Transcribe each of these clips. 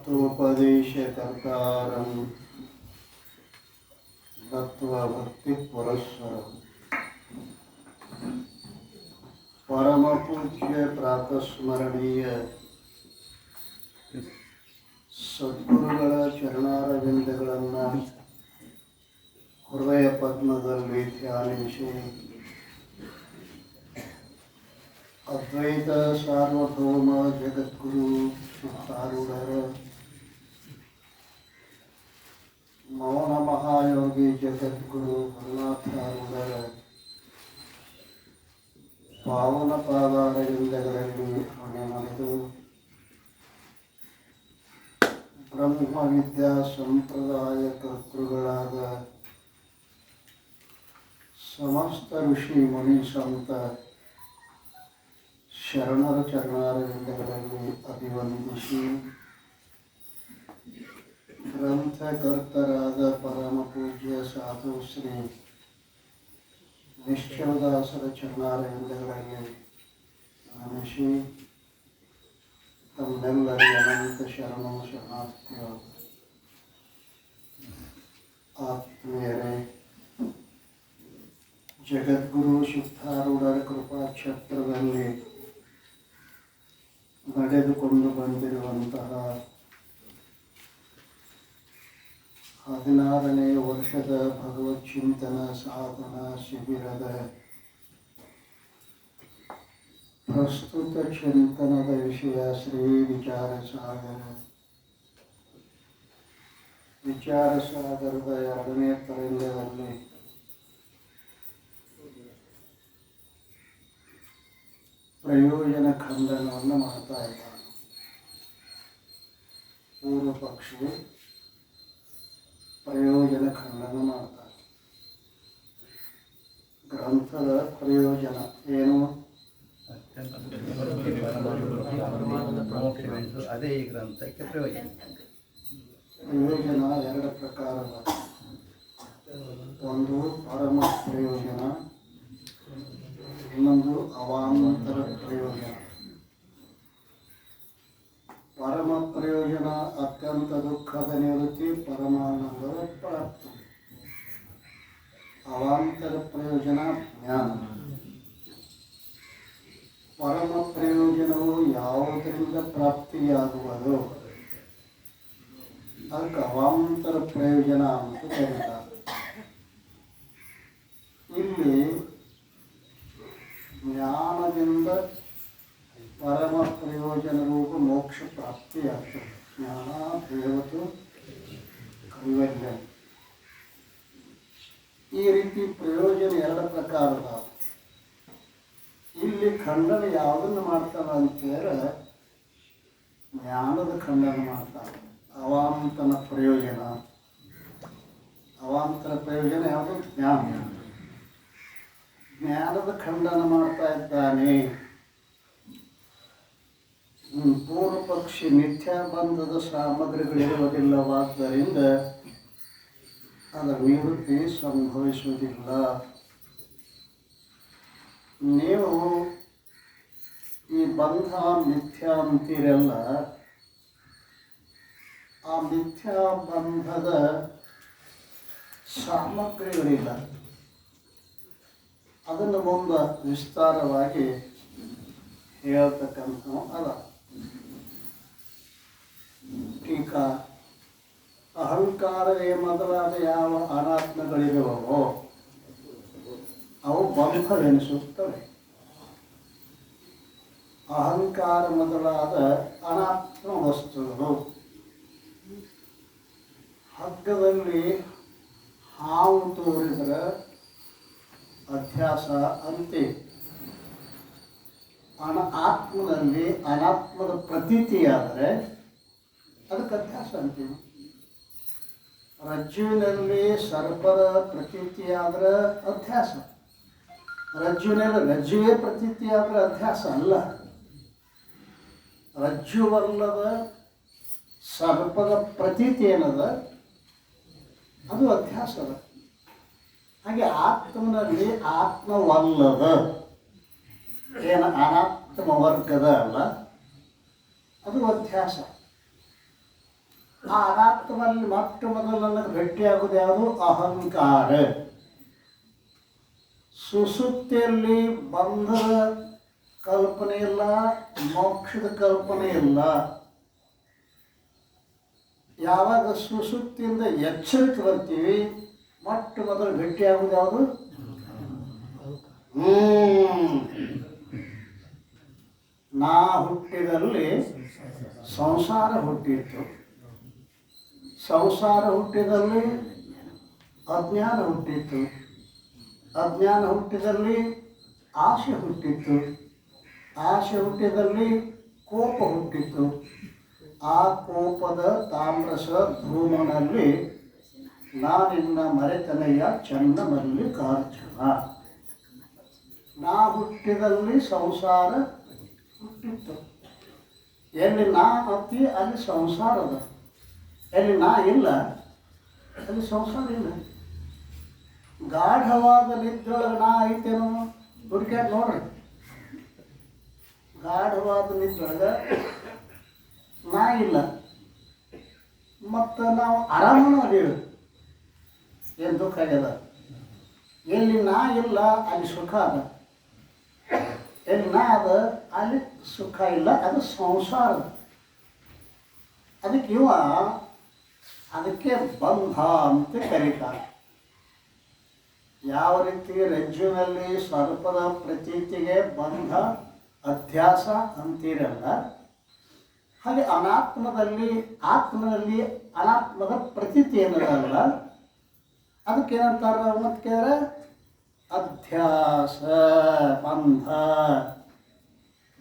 ತತ್ವೋಪದೇಶಕರ್ತಾರಂ ತತ್ವಭಕ್ತಿಪುರಸ್ಸರಂ ಪರಮಪೂಜ್ಯ ಪ್ರಾತಸ್ಮರಣೀಯ ಸದ್ಗುರುಗಳ ಚರಣಾರವಿಂದಗಳನ್ನು ಹೃದಯ ಪದ್ಮದಲ್ಲಿ ಧ್ಯಾನಿಸಿ ಅದ್ವೈತ ಸಾರ್ವಭೌಮ ಜಗದ್ಗುರು ಶಿವತಾರೂಢರ ಮೌನ ಮಹಾಯೋಗಿ ಜಗದ್ಗುರು ಗುರುನಾಥಾರೂಢರ ಪಾವನ ಪಾದಾರವಿಂದಗಳಲ್ಲಿ ಹೊಣೆ ನಡೆದು ಬ್ರಹ್ಮವಿದ್ಯಾ ಸಂಪ್ರದಾಯ ಕರ್ತೃಗಳಾದ ಸಮಸ್ತ ಋಷಿ ಮುನಿ ಸಂತ ಶರಣರ ಚರಣಾರವಿಂದಗಳಲ್ಲಿ ಅಭಿವಂದಿಸಿ ಗ್ರಂಥಕರ್ತರಾದ ಪರಮ ಪೂಜ್ಯ ಸಾಧು ಶ್ರೀ ನಿಶ್ಚಲದಾಸರ ಚರಣಾರವಿಂದಗಳಲ್ಲಿ ನಮಿಸಿ ತಮ್ಮೆಲ್ಲರಿಗೆ ಅನಂತ ಶರಣು ಶರಣಾರ್ಥಿಗಳು. ಆತ್ಮೀಯರೇ, ಜಗದ್ಗುರು ಸಿದ್ಧಾರೂಢರ ಕೃಪಾಕ್ಷೇತ್ರದಲ್ಲಿ ನಡೆದುಕೊಂಡು ಬಂದಿರುವಂತಹ 16ನೇ ವರ್ಷದ ಭಗವತ್ ಚಿಂತನ ಸಾಧನಾ ಶಿಬಿರದ ಪ್ರಸ್ತುತ ಚಿಂತನದ ವಿಷಯ ಶ್ರೀ ವಿಚಾರಸಾಗರ. ವಿಚಾರಸಾಗರದ 2ನೇ ತರಂಗದಲ್ಲಿ ಪ್ರಯೋಜನ ಖಂಡನವನ್ನು ಮಾಡ್ತಾ ಇದ್ದಾನೆ. ಪೂರ್ವ ಪಕ್ಷಿ ಪ್ರಯೋಜನ ಖಂಡನ ಮಾಡ್ತಾರೆ. ಗ್ರಂಥದ ಪ್ರಯೋಜನ ಏನು? ಅದೇ ಈ ಗ್ರಂಥಕ್ಕೆ ಪ್ರಯೋಜನ. ಪ್ರಯೋಜನ 2 ಪ್ರಕಾರದ. ಒಂದು ಪರಮ ಪ್ರಯೋಜನ, ಇನ್ನೊಂದು ಅವಾಂತರ ಪ್ರಯೋಜನ. ಪರಮ ಪ್ರಯೋಜನ ಅತ್ಯಂತ ದುಃಖದ ನಿವೃತ್ತಿ, ಪರಮಾನಂದದ ಪ್ರಾಪ್ತಿ. ಅವಾಂತರ ಪ್ರಯೋಜನ ಜ್ಞಾನ. ಪರಮ ಪ್ರಯೋಜನವು ಯಾವುದರಿಂದ ಪ್ರಾಪ್ತಿಯಾಗುವುದು ಅದಕ್ಕೆ ಅವಾಂತರ ಪ್ರಯೋಜನ ಅಂತ ಕರೀತಾರೆ. ಇಲ್ಲಿ ಜ್ಞಾನದಿಂದ ಪರಮ ಪ್ರಯೋಜನ ರೂಪ ಮೋಕ್ಷ ಪ್ರಾಪ್ತಿಯಾಗ್ತದೆ. ಜ್ಞಾನ ದೇವತು ಕೈವಲ್ಯ. ಈ ರೀತಿ ಪ್ರಯೋಜನ 2 ಪ್ರಕಾರದ. ಇಲ್ಲಿ ಖಂಡನ ಯಾವುದನ್ನು ಮಾಡ್ತಾನೆ ಅಂತೇಳಿ ಜ್ಞಾನದ ಖಂಡನ ಮಾಡ್ತಾನೆ. ಅವಾಂತರ ಪ್ರಯೋಜನ. ಅವಾಂತರ ಪ್ರಯೋಜನ ಯಾವುದು? ಜ್ಞಾನ. ಜ್ಞಾನದ ಖಂಡನ ಮಾಡ್ತಾ ಇದ್ದಾನೆ. ಪೂರ್ವ ಪಕ್ಷಿ ಮಿಥ್ಯಾಬಂಧದ ಸಾಮಗ್ರಿಗಳಿರುವುದಿಲ್ಲವಾದ್ದರಿಂದ ಅದರ ನಿವೃತ್ತಿ ಸಂಭವಿಸುವುದಿಲ್ಲ. ನೀವು ಈ ಬಂಧ ಮಿಥ್ಯಾ ಅಂತೀರಲ್ಲ, ಆ ಮಿಥ್ಯಾಬಂಧದ ಸಾಮಗ್ರಿಗಳಿಲ್ಲ. ಅದನ್ನು ಮುಂದೆ ವಿಸ್ತಾರವಾಗಿ ಹೇಳ್ತಕ್ಕಂಥ ಅದ. ಟೀಕಾ ಅಹಂಕಾರವೇ ಮೊದಲಾದ ಯಾವ ಅನಾತ್ಮಗಳಿರುವವೋ ಅವು ಬಂಧವೆನಿಸುತ್ತವೆ. ಅಹಂಕಾರ ಮೊದಲಾದ ಅನಾತ್ಮ ವಸ್ತುಗಳು. ಹಗ್ಗದಲ್ಲಿ ಹಾವು ತೋರಿದರೆ ಅಧ್ಯಾಸ ಅಂತೆ. ಆತ್ಮದಲ್ಲಿ ಅನಾತ್ಮದ ಪ್ರತೀತಿಯಾದರೆ ಅದಕ್ಕೆ ಅಧ್ಯಾಸ ಅಂತೀವಿ. ರಜ್ಜುವಿನಲ್ಲಿ ಸರ್ಪದ ಪ್ರತೀತಿಯಾದರೆ ಅಧ್ಯಾಸ. ರಜ್ಜುವಿನಲ್ಲಿ ರಜ್ಜುವೇ ಪ್ರತೀತಿಯಾದರೆ ಅಧ್ಯಾಸ ಅಲ್ಲ. ರಜ್ಜುವಲ್ಲದ ಸರ್ಪದ ಪ್ರತೀತಿ ಏನದ ಅದು ಅಧ್ಯಾಸದ. ಹಾಗೆ ಆತ್ಮನಲ್ಲಿ ಆತ್ಮವಲ್ಲದ ಏನು ಅನಾತ್ಮ ವರ್ಗದ ಅಲ್ಲ, ಅದು ಅಧ್ಯಾಸ. ಆ ಅನಾತ್ಮದಲ್ಲಿ ಮೊಟ್ಟ ಮೊದಲು ನನಗೆ ಭೇಟಿಯಾಗೋದು ಯಾವುದು? ಅಹಂಕಾರ. ಸುಸುಪ್ತಿಯಲ್ಲಿ ಬಂಧದ ಕಲ್ಪನೆ ಇಲ್ಲ, ಮೋಕ್ಷದ ಕಲ್ಪನೆ ಇಲ್ಲ. ಯಾವಾಗ ಸುಸುಪ್ತಿಯಿಂದ ಎಚ್ಚರಿಕೆ ಬರ್ತೀವಿ, ಮೊಟ್ಟ ಮೊದಲು ಭೇಟಿಯಾಗೋದು ಯಾವುದು? ನಾ ಹುಟ್ಟಿದಲ್ಲಿ ಸಂಸಾರ ಹುಟ್ಟಿತ್ತು, ಸಂಸಾರ ಹುಟ್ಟಿದಲ್ಲಿ ಅಜ್ಞಾನ ಹುಟ್ಟಿತ್ತು, ಅಜ್ಞಾನ ಹುಟ್ಟಿದಲ್ಲಿ ಆಸೆ ಹುಟ್ಟಿತ್ತು, ಆಸೆ ಹುಟ್ಟಿದಲ್ಲಿ ಕೋಪ ಹುಟ್ಟಿತ್ತು. ಆ ಕೋಪದ ತಾಮ್ರಸ ಧೂಮನಲ್ಲಿ ನಾನಿನ್ನ ಮರೆತನೆಯ ಚನ್ನ ಮಲ್ಲಿಕಾರ್ಜುನ. ನಾ ಹುಟ್ಟಿದಲ್ಲಿ ಸಂಸಾರ ಹುಟ್ಟಿತ್ತು. ಎಲ್ಲಿ ನಾ ಅತಿ ಅಲ್ಲಿ ಸಂಸಾರದ, ಎಲ್ಲಿ ನಾ ಇಲ್ಲ ಅಲ್ಲಿ ಸಂಸಾರ ಇಲ್ಲ. ಗಾಢವಾದ ನಿದ್ರೊಳಗೆ ನಾ ಐತೇನೋ ಹುಡುಕ್ಯಾಕ ನೋಡ್ರಿ. ಗಾಢವಾದ ನಿದ್ರೊಳಗೆ ನಾ ಇಲ್ಲ, ಮತ್ತು ನಾವು ಆರಾಮನೂ ಅದೀವಿ, ಏನು ದುಃಖ ಆಗ್ಯದ. ಎಲ್ಲಿ ನಾ ಇಲ್ಲ ಅಲ್ಲಿ ಸುಖ ಅದ, ಎಲ್ಲಿ ನಾ ಅದ ಅಲ್ಲಿ ಸುಖ ಇಲ್ಲ, ಅದು ಸಂಸಾರ. ಅದಕ್ಕೆ ಅದಕ್ಕೆ ಬಂಧ ಅಂತ ಕರೀತಾರೆ. ಯಾವ ರೀತಿ ರಜ್ಜುವಿನಲ್ಲಿ ಸರ್ಪದ ಪ್ರತೀತಿಗೆ ಬಂಧ ಅಧ್ಯಾಸ ಅಂತೀರಲ್ಲ, ಹಾಗೆ ಆತ್ಮದಲ್ಲಿ ಅನಾತ್ಮದ ಪ್ರತೀತಿ ಏನದಲ್ಲ ಅದಕ್ಕೇನಂತಾರ ಮತ್ತು ಕೇಳಿದ್ರೆ ಅಧ್ಯಾಸ.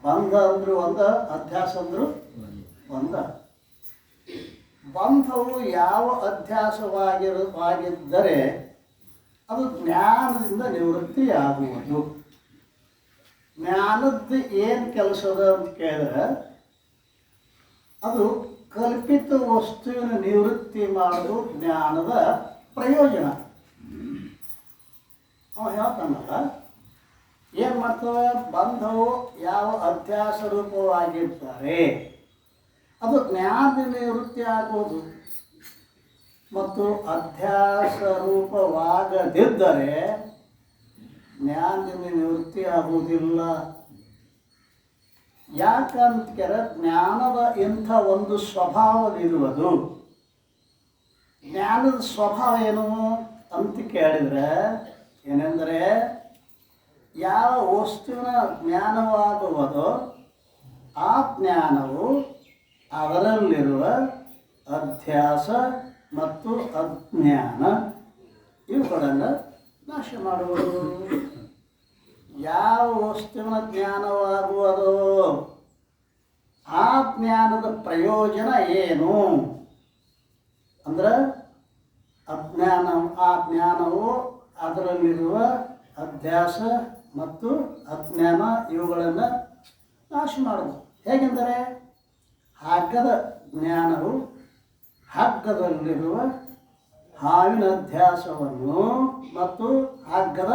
ಬಂಧ ಅಂದ್ರು ಒಂದು, ಅಧ್ಯಾಸ ಅಂದ್ರು ಒಂದು. ಬಂಧವು ಯಾವ ಅಧ್ಯಾಸವಾಗಿದ್ದರೆ ಅದು ಜ್ಞಾನದಿಂದ ನಿವೃತ್ತಿಯಾಗುವುದು. ಜ್ಞಾನದ್ದು ಏನು ಕೆಲಸದ ಅಂತ ಕೇಳಿದ್ರೆ ಅದು ಕಲ್ಪಿತ ವಸ್ತುವಿನ ನಿವೃತ್ತಿ ಮಾಡೋದು ಜ್ಞಾನದ ಪ್ರಯೋಜನ. ಅವ ಹೇಳ್ತಾನಲ್ಲ, ಏನು ಮಾಡ್ತವೆ? ಬಂಧವು ಯಾವ ಅಧ್ಯಾಸ ರೂಪವಾಗಿರ್ತಾರೆ ಅದು ಜ್ಞಾನದಿಂದ ನಿವೃತ್ತಿ ಆಗುವುದು. ಮತ್ತು ಅಧ್ಯಾಸ ರೂಪವಾಗದಿದ್ದರೆ ಜ್ಞಾನದಿಂದ ನಿವೃತ್ತಿ ಆಗುವುದಿಲ್ಲ. ಯಾಕಂದ್ರೆ ಜ್ಞಾನದ ಇಂಥ ಒಂದು ಸ್ವಭಾವವಿರುವುದು. ಜ್ಞಾನದ ಸ್ವಭಾವ ಏನು ಅಂತ ಕೇಳಿದರೆ ಏನೆಂದರೆ, ಯಾವ ವಸ್ತುವಿನ ಜ್ಞಾನವಾಗುವುದೋ ಆ ಜ್ಞಾನವು ಅದರಲ್ಲಿರುವ ಅಧ್ಯಾಸ ಮತ್ತು ಅಜ್ಞಾನ ಇವುಗಳನ್ನು ನಾಶ ಮಾಡುವುದು. ಯಾವ ವಸ್ತುವಿನ ಜ್ಞಾನವಾಗುವುದೋ ಆ ಜ್ಞಾನದ ಪ್ರಯೋಜನ ಏನು ಅಂದ್ರೆ ಆ ಜ್ಞಾನವು ಅದರಲ್ಲಿರುವ ಅಧ್ಯಾಸ ಮತ್ತು ಅಜ್ಞಾನ ಇವುಗಳನ್ನು ನಾಶ ಮಾಡುವುದು. ಹೇಗೆಂದರೆ ಹಗ್ಗದ ಜ್ಞಾನವು ಹಗ್ಗದಲ್ಲಿರುವ ಹಾವಿನ ಅಧ್ಯಾಸವನ್ನು ಮತ್ತು ಹಗ್ಗದ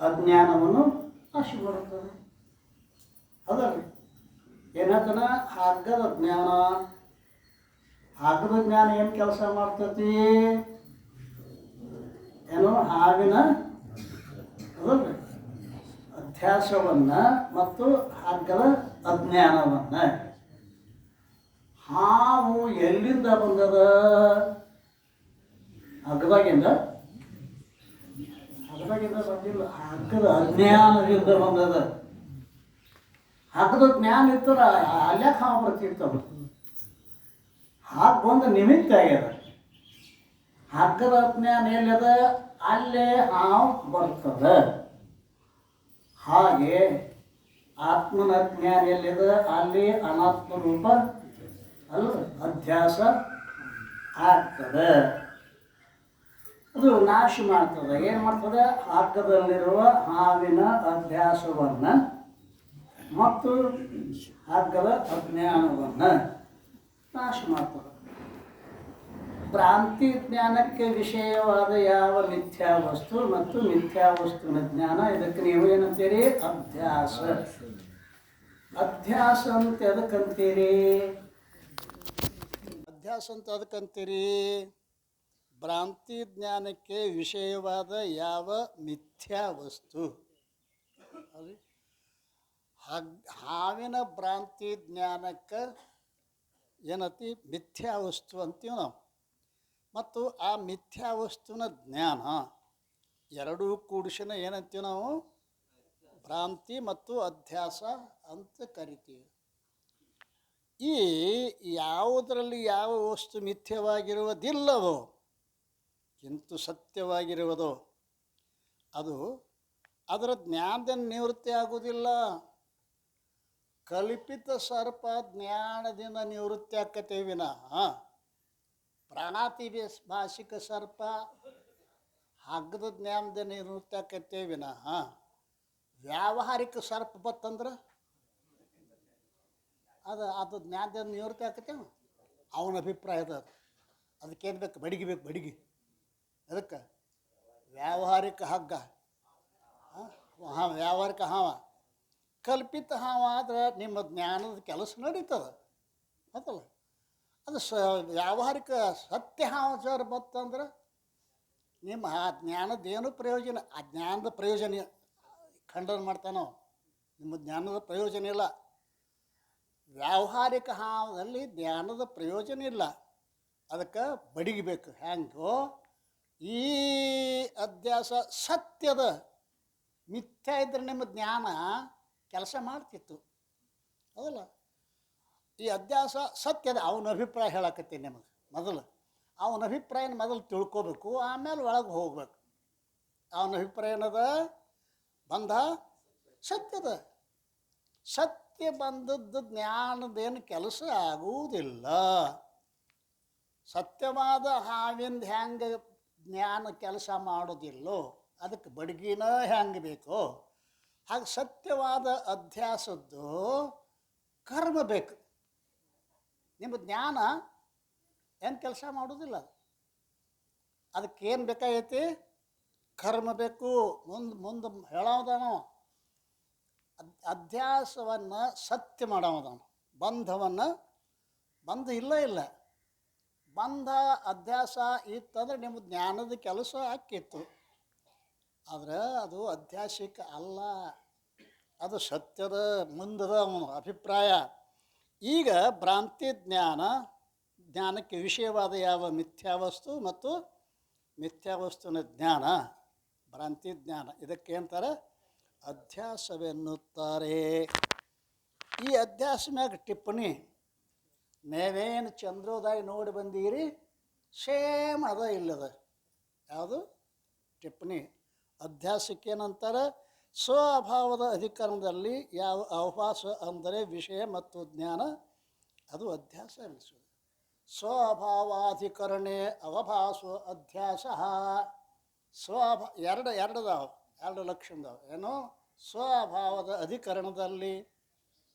ಅಜ್ಞಾನವನ್ನು ನಾಶ ಮಾಡುತ್ತದೆ. ಅದರಲ್ಲಿ ಏನಂತನ ಹಗ್ಗದ ಜ್ಞಾನ ಏನು ಕೆಲಸ ಮಾಡ್ತತಿ? ಏನು ಹಾವಿನ ಅದಲ್ಲ ಅಧ್ಯಾಸವನ್ನು ಮತ್ತು ಹಗ್ಗದ ಅಜ್ಞಾನವನ್ನು. ಹಾವು ಎಲ್ಲಿಂದ ಬಂದದ? ಹಗ್ಗದಾಗಿಂದ ಬಂದಿಲ್ಲ, ಹಗ್ಗದ ಅಜ್ಞಾನದಿಂದ ಬಂದದ. ಹಗ್ಗದ ಜ್ಞಾನ ಇರ್ತಾರ ಅಲ್ಲೇ ಹಾವು ಬರ್ತಿರ್ತವ. ಹಾಗೆ ಬಂದು ನಿಮಿತ್ತ ಆಗ್ಯದ. ಹಗ್ಗದ ಅಜ್ಞಾನ ಎಲ್ಲದ ಅಲ್ಲೇ ಹಾವು ಬರ್ತದ. ಹಾಗೆ ಆತ್ಮನ ಜ್ಞಾನ ಎಲ್ಲಿದ ಅಲ್ಲಿ ಅನಾತ್ಮ ರೂಪ ಅಲ್ಲ ಅಧ್ಯಾಸ ಆಗ್ತದೆ. ಅದು ನಾಶ ಮಾಡ್ತದೆ. ಏನು ಮಾಡ್ತದೆ? ಹಗ್ಗದಲ್ಲಿರುವ ಹಾವಿನ ಅಧ್ಯಾಸವನ್ನು ಮತ್ತು ಹಗ್ಗದ ಅಜ್ಞಾನವನ್ನು ನಾಶ ಮಾಡ್ತದೆ. ಭ್ರಾಂತಿ ಜ್ಞಾನಕ್ಕೆ ವಿಷಯವಾದ ಯಾವ ಮಿಥ್ಯಾವಸ್ತು ಮತ್ತು ಮಿಥ್ಯಾವಸ್ತುವಿನ ಜ್ಞಾನ, ಇದಕ್ಕೆ ನೀವು ಏನಂತೀರಿ? ಅಧ್ಯಾಸ. ಅಧ್ಯಾಸ ಅಂತ ಎದಕ್ಕಂತೀರಿ? ಅಧ್ಯಾಸ ಅಂತ ಅದಕ್ಕಂತೀರಿ? ಭ್ರಾಂತಿ ಜ್ಞಾನಕ್ಕೆ ವಿಷಯವಾದ ಯಾವ ಮಿಥ್ಯಾ ವಸ್ತು ಅದು ಹಾವಿನ ಭ್ರಾಂತಿ ಜ್ಞಾನಕ್ಕೆ ಏನತಿ ಮಿಥ್ಯಾ ವಸ್ತು ಅಂತೀವಿ ನಾವು. ಮತ್ತು ಆ ಮಿಥ್ಯಾ ವಸ್ತುವಿನ ಜ್ಞಾನ ಎರಡೂ ಕೂಡಿಸಿನ ಏನಂತೀವಿ ನಾವು? ಭ್ರಾಂತಿ ಮತ್ತು ಅಧ್ಯಾಸ ಅಂತ ಕರಿತೀವಿ. ಈ ಯಾವುದರಲ್ಲಿ ಯಾವ ವಸ್ತು ಮಿಥ್ಯವಾಗಿರುವುದಿಲ್ಲವೋ ಕಿಂತು ಸತ್ಯವಾಗಿರುವುದೋ ಅದು ಅದರ ಜ್ಞಾನದಿಂದ ನಿವೃತ್ತಿ ಆಗುವುದಿಲ್ಲ. ಕಲ್ಪಿತ ಸರ್ಪ ಜ್ಞಾನದಿಂದ ನಿವೃತ್ತಿ ಆಕ್ಕತ್ತೇ ವಿನಃ ಪ್ರಾಣಾತಿ ಭಾಷಿಕ ಸರ್ಪ ಹಗ್ಗದ ಜ್ಞಾನದಿಂದ ನಿವೃತ್ತಿ ಆಕ್ಕತ್ತೇ ವಿನಃ ವ್ಯಾವಹಾರಿಕ ಸರ್ಪ ಬತ್ತಂದ್ರೆ ಅದು ಜ್ಞಾನದಿಂದ ನಿವೃತ್ತಿ ಆಕತ್ತೇವ. ಅವನ ಅಭಿಪ್ರಾಯದ ಅದಕ್ಕೇನು ಬೇಕು? ಬಡಿಗೆ ಬೇಕು, ಬಡಿಗೆ. ಅದಕ್ಕೆ ವ್ಯಾವಹಾರಿಕ ಹಗ್ಗ, ವ್ಯಾವಹಾರಿಕ ಹಾವ. ಕಲ್ಪಿತ ಹಾವ ಆದ್ರೆ ನಿಮ್ಮ ಜ್ಞಾನದ ಕೆಲಸ ನಡೀತದೆ, ಹೌದಲ್ಲ? ಅದು ವ್ಯಾವಹಾರಿಕ ಸತ್ಯ ಹಾವ ಸರ್ ಬತ್ತಂದ್ರೆ ನಿಮ್ಮ ಆ ಜ್ಞಾನದ್ದೇನು ಪ್ರಯೋಜನ? ಆ ಜ್ಞಾನದ ಪ್ರಯೋಜನ ಖಂಡನ ಮಾಡ್ತಾನೋ, ನಿಮ್ಮ ಜ್ಞಾನದ ಪ್ರಯೋಜನ ಇಲ್ಲ. ವ್ಯಾವಹಾರಿಕ ಹಾವದಲ್ಲಿ ಜ್ಞಾನದ ಪ್ರಯೋಜನ ಇಲ್ಲ, ಅದಕ್ಕೆ ಬಡಿಗಬೇಕು. ಹ್ಯಾಂಗೋ ಈ ಅಧ್ಯಾಸ ಸತ್ಯದ ಮಿಥ್ಯ ಇದ್ರೆ ನಿಮ್ಮ ಜ್ಞಾನ ಕೆಲಸ ಮಾಡ್ತಿತ್ತು, ಹೌದಲ್ಲ? ಈ ಅಧ್ಯಾಸ ಸತ್ಯದ ಅವನ ಅಭಿಪ್ರಾಯ ಹೇಳಕತ್ತೀನಿ ನಿಮಗೆ. ಮೊದಲು ಅವನ ಅಭಿಪ್ರಾಯನ ಮೊದಲು ತಿಳ್ಕೋಬೇಕು, ಆಮೇಲೆ ಒಳಗೆ ಹೋಗ್ಬೇಕು. ಅವನ ಅಭಿಪ್ರಾಯ ಏನದ? ಬಂಧ ಸತ್ಯದ. ಸತ್ಯ ಬಂದದ್ದು ಜ್ಞಾನದೇನು ಕೆಲಸ ಆಗುವುದಿಲ್ಲ. ಸತ್ಯವಾದ ಹಾವಿಂದ ಹೆಂಗೆ ಜ್ಞಾನ ಕೆಲಸ ಮಾಡೋದಿಲ್ಲೋ ಅದಕ್ಕೆ ಬಡಗಿನ ಹೆಂಗೆ ಬೇಕೋ ಹಾಗೆ ಸತ್ಯವಾದ ಅಧ್ಯಾಸದ್ದು ಕರ್ಮ ಬೇಕು. ನಿಮ್ಮ ಜ್ಞಾನ ಏನು ಕೆಲಸ ಮಾಡೋದಿಲ್ಲ. ಅದಕ್ಕೇನು ಬೇಕಾಗೈತಿ? ಕರ್ಮ ಬೇಕು. ಮುಂದೆ ಹೇಳೋದಾನು ಅಧ್ಯಾಸವನ್ನು ಸತ್ಯ ಮಾಡೋದಾನು. ಬಂಧ ಇಲ್ಲ. ಬಂಧ ಅಧ್ಯಾಸ ಇತ್ತಂದ್ರೆ ನಿಮ್ಮ ಜ್ಞಾನದ ಕೆಲಸ ಆಕ್ಕಿತ್ತು. ಆದರೆ ಅದು ಅಧ್ಯಾಸಿಕ ಅಲ್ಲ, ಅದು ಸತ್ಯದ ಮುಂದದ ಅವನು ಅಭಿಪ್ರಾಯ. ಈಗ ಭ್ರಾಂತಿ ಜ್ಞಾನಕ್ಕೆ ವಿಷಯವಾದ ಯಾವ ಮಿಥ್ಯಾವಸ್ತು ಮತ್ತು ಮಿಥ್ಯಾವಸ್ತುವಿನ ಜ್ಞಾನ, ಭ್ರಾಂತಿ ಜ್ಞಾನ, ಇದಕ್ಕೇಂತಾರೆ? ಅಧ್ಯಾಸವೆನ್ನುತ್ತಾರೆ. ಈ ಅಧ್ಯಾಸ ಮ್ಯಾಗ ಟಿಪ್ಪಣಿ ನೀವೇನು ಚಂದ್ರೋದಯ ನೋಡಿ ಬಂದೀರಿ ಸೇಮ್ ಅದ ಇಲ್ಲದ. ಯಾವುದು ಟಿಪ್ಪಣಿ? ಅಧ್ಯಾಸಕ್ಕೇನಂತಾರೆ? ಸ್ವಅಭಾವದ ಅಧಿಕರಣದಲ್ಲಿ ಯಾವ ಅವಭಾಸ ಅಂದರೆ ವಿಷಯ ಮತ್ತು ಜ್ಞಾನ ಅದು ಅಧ್ಯಾಸ ಎನಿಸುವುದು. ಸ್ವಅಭಾವಾಧಿಕರಣೆ ಅವಭಾಸ ಅಧ್ಯಾಸ. ಎರಡು ಲಕ್ಷಣದವು. ಏನು? ಸ್ವಅಭಾವದ ಅಧಿಕರಣದಲ್ಲಿ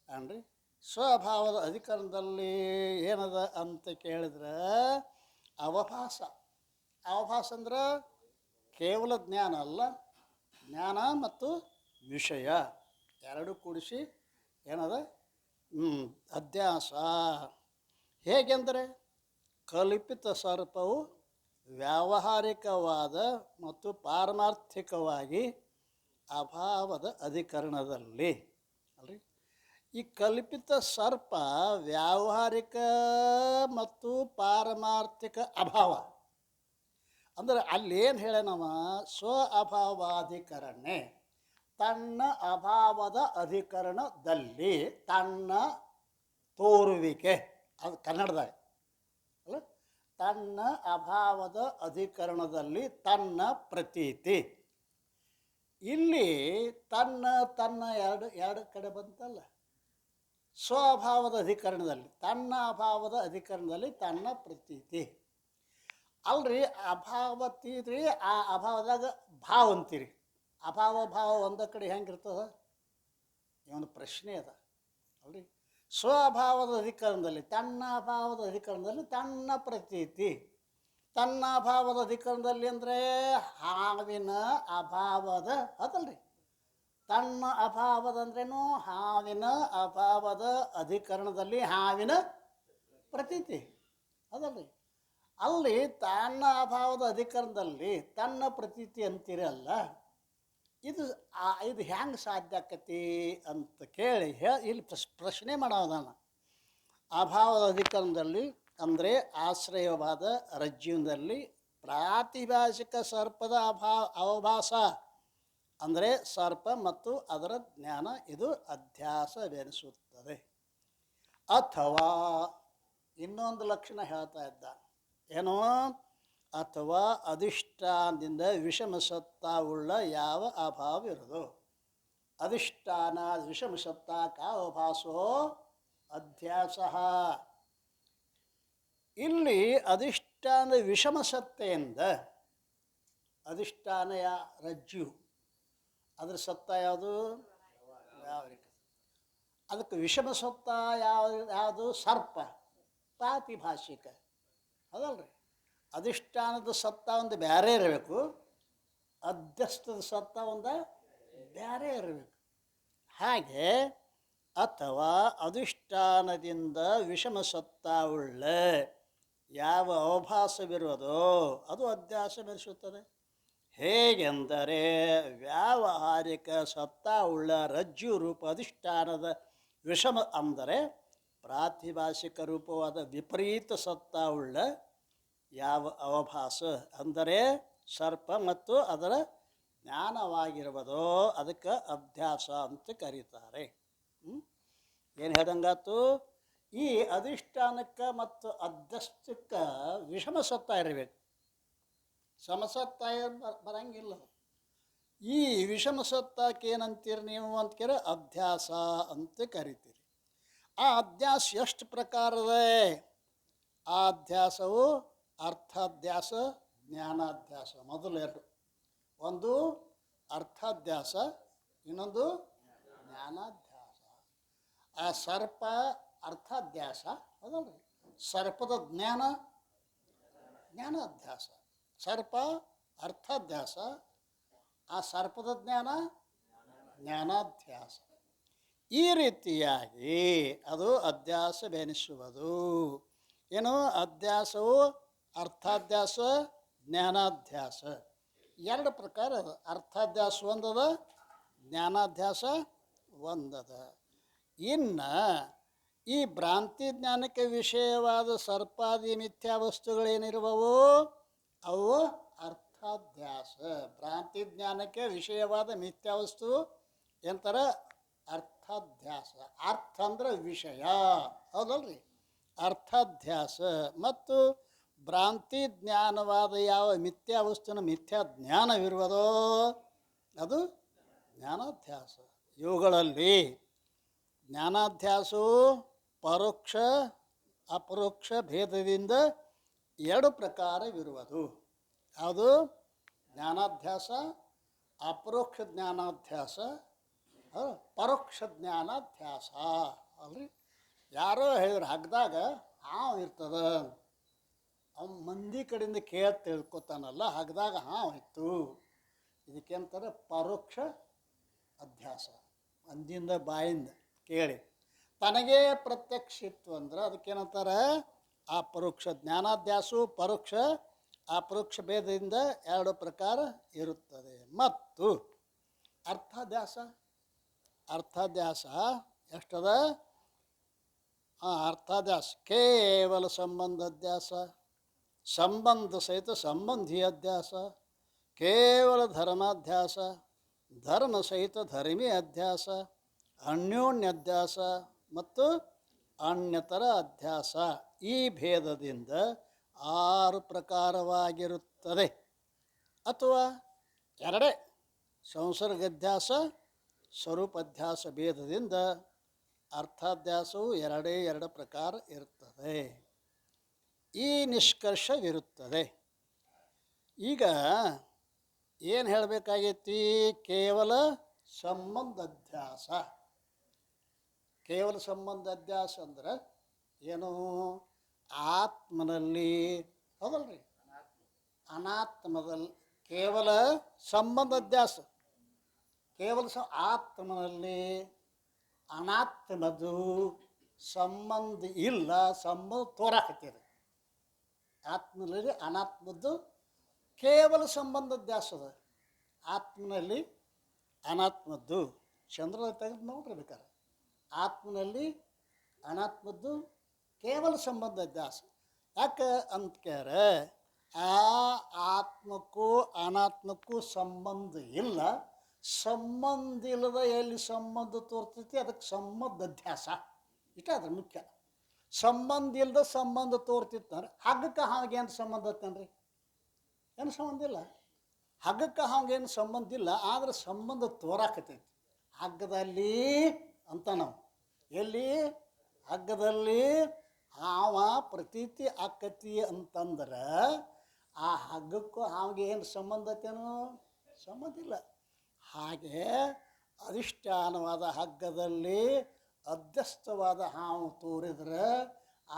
ಅನ್ರಿ, ಸ್ವಭಾವದ ಅಧಿಕರಣದಲ್ಲಿ ಏನದ ಅಂತ ಕೇಳಿದ್ರೆ ಅವಭಾಸ. ಅವಭಾಸ ಅಂದ್ರೆ ಕೇವಲ ಜ್ಞಾನ ಅಲ್ಲ, ಜ್ಞಾನ ಮತ್ತು ವಿಷಯ ಎರಡು ಕೂಡಿಸಿ ಏನದ ಅಧ್ಯಾಸ. ಹೇಗೆಂದರೆ ಕಲ್ಪಿತ ಸರ್ಪವು ವ್ಯಾವಹಾರಿಕವಾದ ಮತ್ತು ಪಾರಮಾರ್ಥಿಕವಾಗಿ ಅಭಾವದ ಅಧಿಕರಣದಲ್ಲಿ ಅಲ್ರಿ. ಈ ಕಲ್ಪಿತ ಸರ್ಪ ವ್ಯಾವಹಾರಿಕ ಮತ್ತು ಪಾರಮಾರ್ಥಿಕ ಅಭಾವ ಅಂದರೆ ಅಲ್ಲೇನು ಹೇಳೇನವ? ಸ್ವ ಅಭಾವಾಧಿಕರಣೆ, ತನ್ನ ಅಭಾವದ ಅಧಿಕರಣದಲ್ಲಿ ತನ್ನ ತೋರುವಿಕೆ. ಅದು ಕನ್ನಡದಾಗ ಅಲ್ಲ, ತನ್ನ ಅಭಾವದ ಅಧಿಕರಣದಲ್ಲಿ ತನ್ನ ಪ್ರತೀತಿ. ಇಲ್ಲಿ ತನ್ನ ಎರಡು ಕಡೆ ಬಂತಲ್ಲ. ಸ್ವಅಭಾವದ ಅಧಿಕರಣದಲ್ಲಿ ತನ್ನ ಅಭಾವದ ಅಧಿಕರಣದಲ್ಲಿ ತನ್ನ ಪ್ರತೀತಿ ಅಲ್ರಿ. ಅಭಾವ ತೀರಿ ಆ ಅಭಾವದಾಗ ಭಾವ ಅಂತೀರಿ. ಭಾವ ಒಂದ ಕಡೆ ಹೆಂಗಿರ್ತದ? ಇವೊಂದು ಪ್ರಶ್ನೆ ಅದ ಅಲ್ರಿ. ಸ್ವಅಭಾವದ ಅಧಿಕರಣದಲ್ಲಿ ತನ್ನ ಅಭಾವದ ಅಧಿಕರಣದಲ್ಲಿ ತನ್ನ ಪ್ರತೀತಿ. ತನ್ನ ಅಭಾವದ ಅಧಿಕರಣದಲ್ಲಿ ಅಂದರೆ ಹಾವಿನ ಅಭಾವದ ಅದಲ್ರಿ. ತನ್ನ ಅಭಾವದ ಅಂದ್ರೇನು? ಹಾವಿನ ಅಭಾವದ ಅಧಿಕರಣದಲ್ಲಿ ಹಾವಿನ ಪ್ರತೀತಿ. ಅದಲ್ರಿ ಅಲ್ಲಿ ತನ್ನ ಅಭಾವದ ಅಧಿಕರಣದಲ್ಲಿ ತನ್ನ ಪ್ರತೀತಿ ಅಂತೀರಲ್ಲ, ಇದು ಇದು ಹೆಂಗೆ ಸಾಧ್ಯ ಆಕತಿ ಅಂತ ಕೇಳಿ ಇಲ್ಲಿ ಪ್ರಶ್ನೆ ಮಾಡೋದಾನ. ಅಭಾವದ ಅಧಿಕರಣದಲ್ಲಿ ಅಂದರೆ ಆಶ್ರಯವಾದ ರಜ್ಜುವಿನಲ್ಲಿ ಪ್ರಾತಿಭಾಷಿಕ ಸರ್ಪದ ಅವಭಾಸ ಅಂದರೆ ಸರ್ಪ ಮತ್ತು ಅದರ ಜ್ಞಾನ ಇದು ಅಧ್ಯಾಸವೆನಿಸುತ್ತದೆ. ಅಥವಾ ಇನ್ನೊಂದು ಲಕ್ಷಣ ಹೇಳ್ತಾ ಇದ್ದ, ಏನೋ ಅಥವಾ ಅಧಿಷ್ಠಾನದಿಂದ ವಿಷಮ ಸತ್ತಾವುಳ್ಳ ಯಾವ ಅಭಾವ ಇರೋದು. ಅಧಿಷ್ಠಾನ ವಿಷಮ ಸತ್ತ ಕಾವಭಾಸೋ ಅಧ್ಯಾಸ. ಇಲ್ಲಿ ಅಧಿಷ್ಠಾನ ವಿಷಮ ಸತ್ತೆಯಿಂದ ಅಧಿಷ್ಠಾನ ರಜ್ಜು, ಅದ್ರ ಸತ್ತ ಯಾವುದು ಯಾವ ರೀತಿ, ಅದಕ್ಕೆ ವಿಷಮ ಸತ್ತ ಯಾವುದು ಸರ್ಪ ಪ್ರಾತಿಭಾಷಿಕ. ಅದಲ್ರಿ ಅಧಿಷ್ಠಾನದ ಸತ್ತ ಒಂದು ಬೇರೆ ಇರಬೇಕು, ಅಧ್ಯಸ್ಥದ ಸತ್ತ ಒಂದು ಬೇರೆ ಇರಬೇಕು. ಹಾಗೆ ಅಥವಾ ಅಧಿಷ್ಠಾನದಿಂದ ವಿಷಮ ಸತ್ತ ಉಳ್ಳ ಯಾವ ಅವಭಾಸವಿರುವುದೋ ಅದು ಅಧ್ಯಾಸ ಬೆರೆಸುತ್ತದೆ. ಹೇಗೆಂದರೆ ವ್ಯಾವಹಾರಿಕ ಸತ್ತ ಉಳ್ಳ ರಜ್ಜು ರೂಪ ಅಧಿಷ್ಠಾನದ ವಿಷಮ ಅಂದರೆ ಪ್ರಾತಿಭಾಷಿಕ ರೂಪವಾದ ವಿಪರೀತ ಸತ್ತ ಉಳ್ಳ ಯಾವ ಅವಭಾಸ ಅಂದರೆ ಸರ್ಪ ಮತ್ತು ಅದರ ಜ್ಞಾನವಾಗಿರುವುದೋ ಅದಕ್ಕೆ ಅಧ್ಯಾಸ ಅಂತ ಕರೀತಾರೆ. ಏನು ಹೇಳ್ದಂಗಾತು, ಈ ಅಧಿಷ್ಠಾನಕ್ಕೆ ಮತ್ತು ಅಧ್ಯಸ್ಥಕ್ಕೆ ವಿಷಮ ಸತ್ತ ಇರಬೇಕು, ಸಮಸತ್ತ ಬರಂಗಿಲ್ಲ. ಈ ವಿಷಮ ಸತ್ತಕ್ಕೆ ಏನಂತೀರಿ ನೀವು ಅಂತ ಕೇಳಿ ಅಧ್ಯಾಸ ಅಂತ ಕರಿತೀರಿ. ಆ ಅಧ್ಯಾಸ ಎಷ್ಟು ಪ್ರಕಾರದ? ಆ ಅಧ್ಯಾಸವು ಅರ್ಥಾಧ್ಯಾಸ, ಜ್ಞಾನಾಧ್ಯಾಸ. ಮೊದಲು ಎರಡು, ಒಂದು ಅರ್ಥಾಧ್ಯಾಸ, ಇನ್ನೊಂದು ಜ್ಞಾನಾಧ್ಯಾಸ. ಆ ಸರ್ಪ ಅರ್ಥಾಧ್ಯಾಸ ಅದಲ್ರಿ, ಸರ್ಪದ ಜ್ಞಾನ ಜ್ಞಾನಾಧ್ಯಾಸ. ಸರ್ಪ ಅರ್ಥಾಧ್ಯಾಸ, ಆ ಸರ್ಪದ ಜ್ಞಾನ ಜ್ಞಾನಾಧ್ಯಾಸ. ಈ ರೀತಿಯಾಗಿ ಅದು ಅಧ್ಯಾಸವೆನಿಸುವುದು. ಏನು ಅಧ್ಯಾಸವು ಅರ್ಥಾಧ್ಯಾಸ, ಜ್ಞಾನಾಧ್ಯಾಸ ಎರಡು ಪ್ರಕಾರ ಅದ. ಅರ್ಥಾಧ್ಯಾಸ ಒಂದದ, ಜ್ಞಾನಾಧ್ಯಾಸ ಒಂದದ. ಇನ್ನು ಈ ಭ್ರಾಂತಿ ಜ್ಞಾನಕ್ಕೆ ವಿಷಯವಾದ ಸರ್ಪಾದಿ ಮಿಥ್ಯಾ ವಸ್ತುಗಳೇನಿರುವವು ಅವು ಅರ್ಥಾಧ್ಯಾಸ. ಭ್ರಾಂತಿ ಜ್ಞಾನಕ್ಕೆ ವಿಷಯವಾದ ಮಿಥ್ಯಾ ವಸ್ತು ಎಂತರ ಅರ್ಥಾಧ್ಯಾಸ. ಅರ್ಥ ಅಂದ್ರೆ ವಿಷಯ, ಹೌದಲ್ರಿ, ಅರ್ಥಾಧ್ಯಾಸ. ಮತ್ತು ಭ್ರಾಂತಿ ಜ್ಞಾನವಾದ ಯಾವ ಮಿಥ್ಯಾ ವಸ್ತುನ ಮಿಥ್ಯಾ ಜ್ಞಾನವಿರುವುದೋ ಅದು ಜ್ಞಾನಾಧ್ಯಾಸ. ಇವುಗಳಲ್ಲಿ ಜ್ಞಾನಾಧ್ಯಾಸವು ಪರೋಕ್ಷ ಅಪರೋಕ್ಷ ಭೇದದಿಂದ ಎರಡು ಪ್ರಕಾರವಿರುವುದು. ಯಾವುದು? ಜ್ಞಾನಾಧ್ಯಾಸ, ಅಪರೋಕ್ಷ ಜ್ಞಾನಾಧ್ಯಾಸ, ಪರೋಕ್ಷ ಜ್ಞಾನಾಧ್ಯಾಸ. ಅಲ್ರಿ, ಯಾರೋ ಹೇಳಿದ್ರು ಹಗ್ಗದಾಗ ಹಾವು ಇರ್ತದ, ಅವ್ನು ಮಂದಿ ಕಡೆಯಿಂದ ಕೇಳಿ ತಿಳ್ಕೊತಾನಲ್ಲ, ಹಗ್ಗದಾಗ ಹಾವು ಇತ್ತು, ಇದಕ್ಕೇಂತಾರೆ ಪರೋಕ್ಷ ಅಧ್ಯಾಸ. ಮಂದಿಯಿಂದ ಬಾಯಿಂದ ಕೇಳಿ ತನಗೇ ಪ್ರತ್ಯಕ್ಷ ಇತ್ತು ಅಂದ್ರೆ ಅದಕ್ಕೇನಂತಾರೆ ಅಪರೋಕ್ಷ. ಜ್ಞಾನಾಧ್ಯಾಸವು ಪರೋಕ್ಷ ಅಪರೋಕ್ಷ ಭೇದದಿಂದ ಎರಡು ಪ್ರಕಾರ ಇರುತ್ತದೆ. ಮತ್ತು ಅರ್ಥಾಧ್ಯಾಸ, ಅರ್ಥಾಧ್ಯಾಸ ಎಷ್ಟದ? ಅರ್ಥಾಧ್ಯಾಸ ಕೇವಲ ಸಂಬಂಧ ಅಧ್ಯಾಸ, ಸಂಬಂಧ ಸಹಿತ ಸಂಬಂಧಿ ಅಧ್ಯಾಸ, ಕೇವಲ ಧರ್ಮಾಧ್ಯಾಸ, ಧರ್ಮ ಸಹಿತ ಧರ್ಮೀ ಅಧ್ಯಾಸ, ಅನ್ಯೋನ್ಯ ಅಧ್ಯಾಸ ಮತ್ತು ಅನ್ಯತರ ಅಧ್ಯಾಸ. ಈ ಭೇದದಿಂದ 6 ಪ್ರಕಾರವಾಗಿರುತ್ತದೆ. ಅಥವಾ ಎರಡೇ, ಸಂಸರ್ಗಾಧ್ಯಾಸ ಸ್ವರೂಪಾಧ್ಯಾಸ ಭೇದದಿಂದ ಅರ್ಥಾಧ್ಯಾಸವು ಎರಡು ಪ್ರಕಾರ ಇರುತ್ತದೆ. ಈ ನಿಷ್ಕರ್ಷವಿರುತ್ತದೆ. ಈಗ ಏನು ಹೇಳಬೇಕಾಗೈತಿ? ಕೇವಲ ಸಂಬಂಧ ಅಧ್ಯಾಸ. ಕೇವಲ ಸಂಬಂಧ ಅಧ್ಯಾಸ ಅಂದ್ರೆ ಏನು? ಆತ್ಮನಲ್ಲಿ, ಹೌದಲ್ರಿ, ಅನಾತ್ಮದಲ್ಲಿ ಕೇವಲ ಸಂಬಂಧ ಅಧ್ಯಾಸ. ಕೇವಲ ಆತ್ಮನಲ್ಲಿ ಅನಾತ್ಮದು ಸಂಬಂಧ ಇಲ್ಲ, ಸಂಬಂಧ ತೋರಾಕತ್ತೀರಿ. ಆತ್ಮನಲ್ಲಿ ಅನಾತ್ಮದ್ದು ಕೇವಲ ಸಂಬಂಧ ಧ್ಯಾಸದ. ಆತ್ಮನಲ್ಲಿ ಅನಾತ್ಮದ್ದು ಚಂದ್ರ ತೆಗೆದು ನೋಡ್ರಿ ಬೇಕಾರೆ. ಆತ್ಮನಲ್ಲಿ ಅನಾತ್ಮದ್ದು ಕೇವಲ ಸಂಬಂಧ ಧ್ಯಾಸ. ಯಾಕೆ ಅಂತ ಕೇಳ್ರೆ ಆ ಆತ್ಮಕ್ಕೂ ಅನಾತ್ಮಕ್ಕೂ ಸಂಬಂಧ ಇಲ್ಲ. ಸಂಬಂಧ ಇಲ್ಲದ ಎಲ್ಲಿ ಸಂಬಂಧ ತೋರ್ತೈತಿ ಅದಕ್ಕೆ ಸಂಬಂಧ ಅಧ್ಯಾಸ. ಇಷ್ಟೇ ಅದ್ರ ಮುಖ್ಯ. ಸಂಬಂಧ ಇಲ್ಲದ ಸಂಬಂಧ ತೋರ್ತಿತ್ತಂದ್ರೆ ಹಗ್ಗಕ್ಕೆ ಹಾಗೇನು ಸಂಬಂಧ ಐತನ್ರಿ? ಏನು ಸಂಬಂಧ ಇಲ್ಲ. ಹಗ್ಗಕ್ಕೆ ಹಾಗೇನು ಸಂಬಂಧ ಇಲ್ಲ, ಆದರೆ ಸಂಬಂಧ ತೋರಾಕತೈತಿ. ಹಗ್ಗದಲ್ಲಿ ಅಂತ ನಾವು ಎಲ್ಲಿ ಹಗ್ಗದಲ್ಲಿ ಹಾವ ಪ್ರತೀತಿ ಆಕತಿ ಅಂತಂದ್ರೆ ಆ ಹಗ್ಗಕ್ಕೂ ಹಾವಿಗೆ ಏನು ಸಂಬಂಧ ಐತೇನೋ? ಸಂಬಂಧ ಇಲ್ಲ. ಹಾಗೆ ಅಧಿಷ್ಠಾನವಾದ ಹಗ್ಗದಲ್ಲಿ ಅಧ್ಯಸ್ಥವಾದ ಹಾವು ತೋರಿದ್ರೆ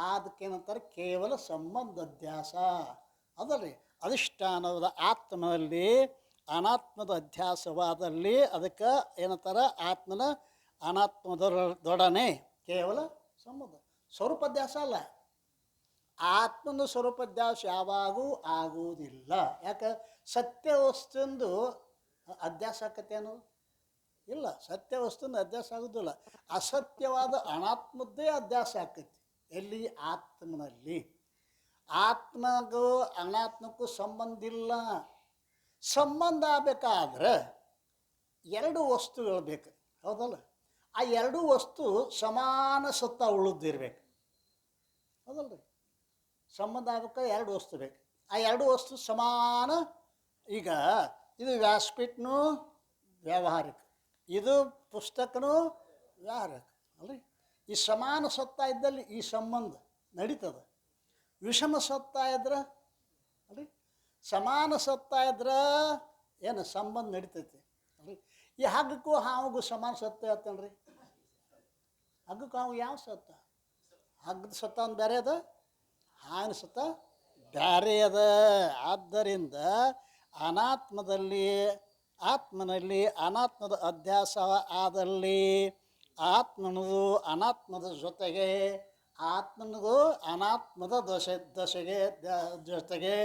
ಅದಕ್ಕೇನಂತಾರೆ? ಕೇವಲ ಸಂಬಂಧ ಅಧ್ಯಾಸ. ಅದಲ್ರಿ ಅಧಿಷ್ಠಾನವಾದ ಆತ್ಮನಲ್ಲಿ ಅನಾತ್ಮದ ಅಧ್ಯಾಸವಾದಲ್ಲಿ ಅದಕ್ಕೆ ಏನಂತಾರೆ? ಆತ್ಮನ ಅನಾತ್ಮದೊಡನೆ ಕೇವಲ ಸಂಬಂಧ. ಸ್ವರೂಪಾಧ್ಯಾಸ ಅಲ್ಲ. ಆತ್ಮನ ಸ್ವರೂಪಾಧ್ಯಾಸ ಯಾವಾಗೂ ಆಗುವುದಿಲ್ಲ. ಯಾಕೆ? ಸತ್ಯ ವಸ್ತುಂದು ಅಧ್ಯಾಸ ಆಕತ್ತೇನು? ಇಲ್ಲ. ಸತ್ಯ ವಸ್ತುಂದು ಅಧ್ಯಾಸ ಆಗೋದಿಲ್ಲ. ಅಸತ್ಯವಾದ ಅನಾತ್ಮದ್ದೇ ಅಧ್ಯಾಸ ಆಕೈತಿ. ಎಲ್ಲಿ? ಆತ್ಮನಲ್ಲಿ. ಆತ್ಮಗೂ ಅನಾತ್ಮಕ್ಕೂ ಸಂಬಂಧ ಇಲ್ಲ. ಸಂಬಂಧ ಆಗಬೇಕಾದ್ರೆ ಎರಡು ವಸ್ತುಗಳು ಬೇಕು, ಹೌದಲ್ಲ? ಆ ಎರಡೂ ವಸ್ತು ಸಮಾನ ಸತ್ತ ಉಳಿದಿರ್ಬೇಕು, ಹೌದಲ್ರಿ? ಸಂಬಂಧ ಆಗ್ಬೇಕಾದ್ರೆ ಎರಡು ವಸ್ತು ಬೇಕು. ಆ ಎರಡು ವಸ್ತು ಸಮಾನ. ಈಗ ಇದು ವ್ಯಾಸಪೀಠನೂ ವ್ಯಾವಹಾರಿಕ, ಇದು ಪುಸ್ತಕನೂ ವ್ಯಾವಹಾರಿಕ ಅಲ್ರಿ. ಈ ಸಮಾನ ಸತ್ತ ಇದ್ದಲ್ಲಿ ಈ ಸಂಬಂಧ ನಡೀತದೆ. ವಿಷಮ ಸತ್ತ ಇದ್ರೆ ಅಲ್ರಿ, ಸಮಾನ ಸತ್ತ ಇದ್ರೆ ಏನು ಸಂಬಂಧ ನಡೀತೈತಿ ಅಲ್ರಿ. ಈ ಹಗ್ಗಕ್ಕೂ ಹಾವಿಗೂ ಸಮಾನ ಸತ್ತ ಹೇಳ್ತಾನೆ ರೀ. ಹಗ್ಗಕ್ಕೂ ಹಾವು ಯಾವ ಸತ್ತ? ಹಗ್ಗದ ಸತ್ತ ಒಂದು ಬೇರೆ ಅದ, ಹಾವಿನ ಸತ್ತ ಬೇರೆ ಅದ. ಆದ್ದರಿಂದ ಅನಾತ್ಮದಲ್ಲಿ ಆತ್ಮನಲ್ಲಿ ಅನಾತ್ಮದ ಅಧ್ಯಾಸ ಆದಲ್ಲಿ ಆತ್ಮನದು ಅನಾತ್ಮದ ಜೊತೆಗೆ ಆತ್ಮನಿಗೂ ಅನಾತ್ಮದ ಜೊತೆಗೆ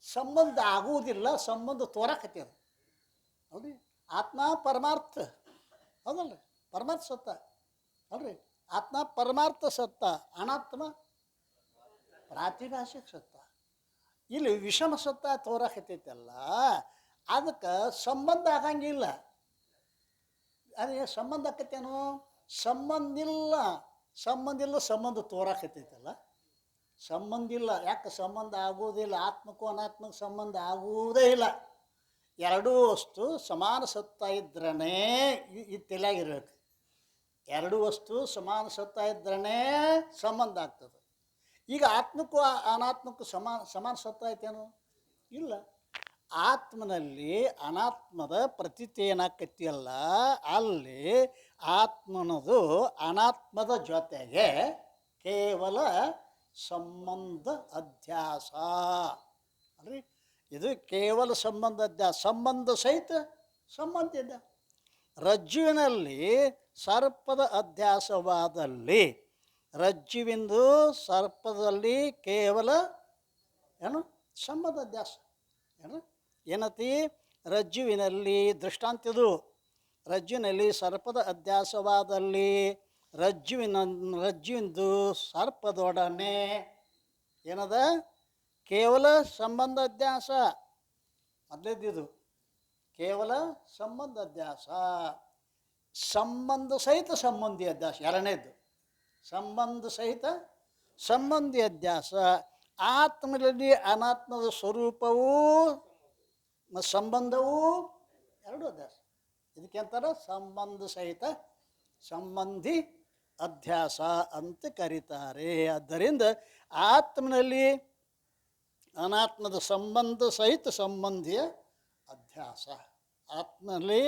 ಸಂಬಂಧ ಆಗುವುದಿಲ್ಲ. ಸಂಬಂಧ ತೋರಾಕತ್ತಿ ಅದು, ಹೌದ್ರಿ. ಆತ್ಮ ಪರಮಾರ್ಥ, ಹೌದಲ್ರಿ? ಪರಮಾರ್ಥ ಸತ್ತ ಅಲ್ರಿ. ಆತ್ಮ ಪರಮಾರ್ಥ ಸತ್ತ, ಅನಾತ್ಮ ಪ್ರಾತಿಭಾಷಿಕ ಸತ್ತ. ಇಲ್ಲಿ ವಿಷಮ ಸತ್ತ ತೋರಾಕತ್ತೈತಲ್ಲ, ಅದಕ್ಕೆ ಸಂಬಂಧ ಆಗಂಗಿಲ್ಲ. ಅದೇ ಸಂಬಂಧ ಆಕತ್ತೇನು? ಸಂಬಂಧ ಇಲ್ಲ. ಸಂಬಂಧ ಇಲ್ಲ, ಸಂಬಂಧ ತೋರಾಕತ್ತೈತಲ್ಲ. ಸಂಬಂಧ ಇಲ್ಲ. ಯಾಕೆ ಸಂಬಂಧ ಆಗುವುದಿಲ್ಲ? ಆತ್ಮಕ್ಕೂ ಅನಾತ್ಮಕ್ಕೆ ಸಂಬಂಧ ಆಗುವುದೇ ಇಲ್ಲ. ಎರಡೂ ವಸ್ತು ಸಮಾನ ಸತ್ತ ಇದ್ರೇ ಈ ತಲೆಯಾಗಿರ್ಬೇಕು. ಎರಡು ವಸ್ತು ಸಮಾನ ಸತ್ತ ಇದ್ರೇ ಸಂಬಂಧ ಆಗ್ತದೆ. ಈಗ ಆತ್ಮಕ್ಕೂ ಅನಾತ್ಮಕ್ಕೂ ಸಮಾನ ಸತ್ತ ಐತೇನು? ಇಲ್ಲ. ಆತ್ಮನಲ್ಲಿ ಅನಾತ್ಮದ ಪ್ರತೀತಿ ಏನಾಕತ್ತಿಯಲ್ಲ, ಅಲ್ಲಿ ಆತ್ಮನದು ಅನಾತ್ಮದ ಜೊತೆಗೆ ಕೇವಲ ಸಂಬಂಧ ಅಧ್ಯಾಸ ಅಲ್ರಿ. ಇದು ಕೇವಲ ಸಂಬಂಧ ಅಧ್ಯಾಸ. ಸಂಬಂಧ ಸಹಿತ ಸಂಬಂಧ ಇದೆ. ರಜ್ಜುವಿನಲ್ಲಿ ಸರ್ಪದ ಅಧ್ಯಾಸವಾದಲ್ಲಿ ರಜ್ಜುವಿಂದು ಸರ್ಪದಲ್ಲಿ ಕೇವಲ ಏನು? ಸಂಬಂಧ ಅಧ್ಯಾಸ. ಏನು ಏನತಿ? ರಜ್ಜುವಿನಲ್ಲಿ ದೃಷ್ಟಾಂತದು. ರಜ್ಜುವಿನಲ್ಲಿ ಸರ್ಪದ ಅಧ್ಯಾಸವಾದಲ್ಲಿ ರಜ್ಜುವಿಂದು ಸರ್ಪದೊಡನೆ ಏನದ? ಕೇವಲ ಸಂಬಂಧ ಅಧ್ಯಾಸ. ಮೊದಲೇದಿದು ಕೇವಲ ಸಂಬಂಧ ಅಧ್ಯಾಸ. ಸಂಬಂಧ ಸಹಿತ ಸಂಬಂಧಿ ಅಧ್ಯಾಸ ಎರಡನೇದ್ದು. ಸಂಬಂಧ ಸಹಿತ ಸಂಬಂಧಿ ಅಧ್ಯಾಸ. ಆತ್ಮದಲ್ಲಿ ಅನಾತ್ಮದ ಸ್ವರೂಪವೂ ಮತ್ತು ಸಂಬಂಧವೂ ಎರಡು ಅಧ್ಯಾಸ. ಇದಕ್ಕೆ ಅಂತಾರೆ ಸಂಬಂಧ ಸಹಿತ ಸಂಬಂಧಿ ಅಧ್ಯಾಸ ಅಂತ ಕರೀತಾರೆ. ಆದ್ದರಿಂದ ಆತ್ಮನಲ್ಲಿ ಅನಾತ್ಮದ ಸಂಬಂಧ ಸಹಿತ ಸಂಬಂಧಿಯ ಅಧ್ಯಾಸ. ಆತ್ಮನಲ್ಲಿ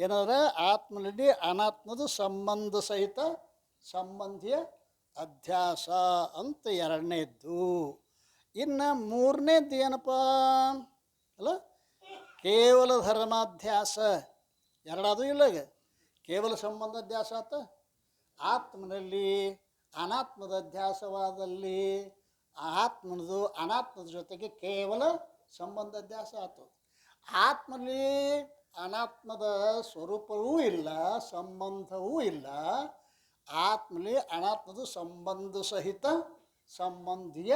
ಏನಾದ್ರೆ ಆತ್ಮನಲ್ಲಿ ಅನಾತ್ಮದ ಸಂಬಂಧ ಸಹಿತ ಸಂಬಂಧಿಯ ಅಧ್ಯಾಸ ಅಂತ ಎರಡನೇದ್ದು. ಇನ್ನು ಮೂರನೇದ್ದು ಏನಪ್ಪ ಅಲ್ಲ? ಕೇವಲ ಧರ್ಮಾಧ್ಯಾಸ. ಎರಡದು ಇಲ್ಲ. ಕೇವಲ ಸಂಬಂಧ ಅಧ್ಯಾಸ ಆತ. ಆತ್ಮನಲ್ಲಿ ಅನಾತ್ಮದ ಅಧ್ಯಾಸವಾದಲ್ಲಿ ಆತ್ಮನದು ಅನಾತ್ಮದ ಜೊತೆಗೆ ಕೇವಲ ಸಂಬಂಧ ಅಧ್ಯಾಸ ಆಯ್ತು. ಆತ್ಮಲ್ಲಿ ಅನಾತ್ಮದ ಸ್ವರೂಪವೂ ಇಲ್ಲ, ಸಂಬಂಧವೂ ಇಲ್ಲ. ಆತ್ಮಲಿ ಅನಾತ್ಮದು ಸಂಬಂಧ ಸಹಿತ ಸಂಬಂಧಿಯ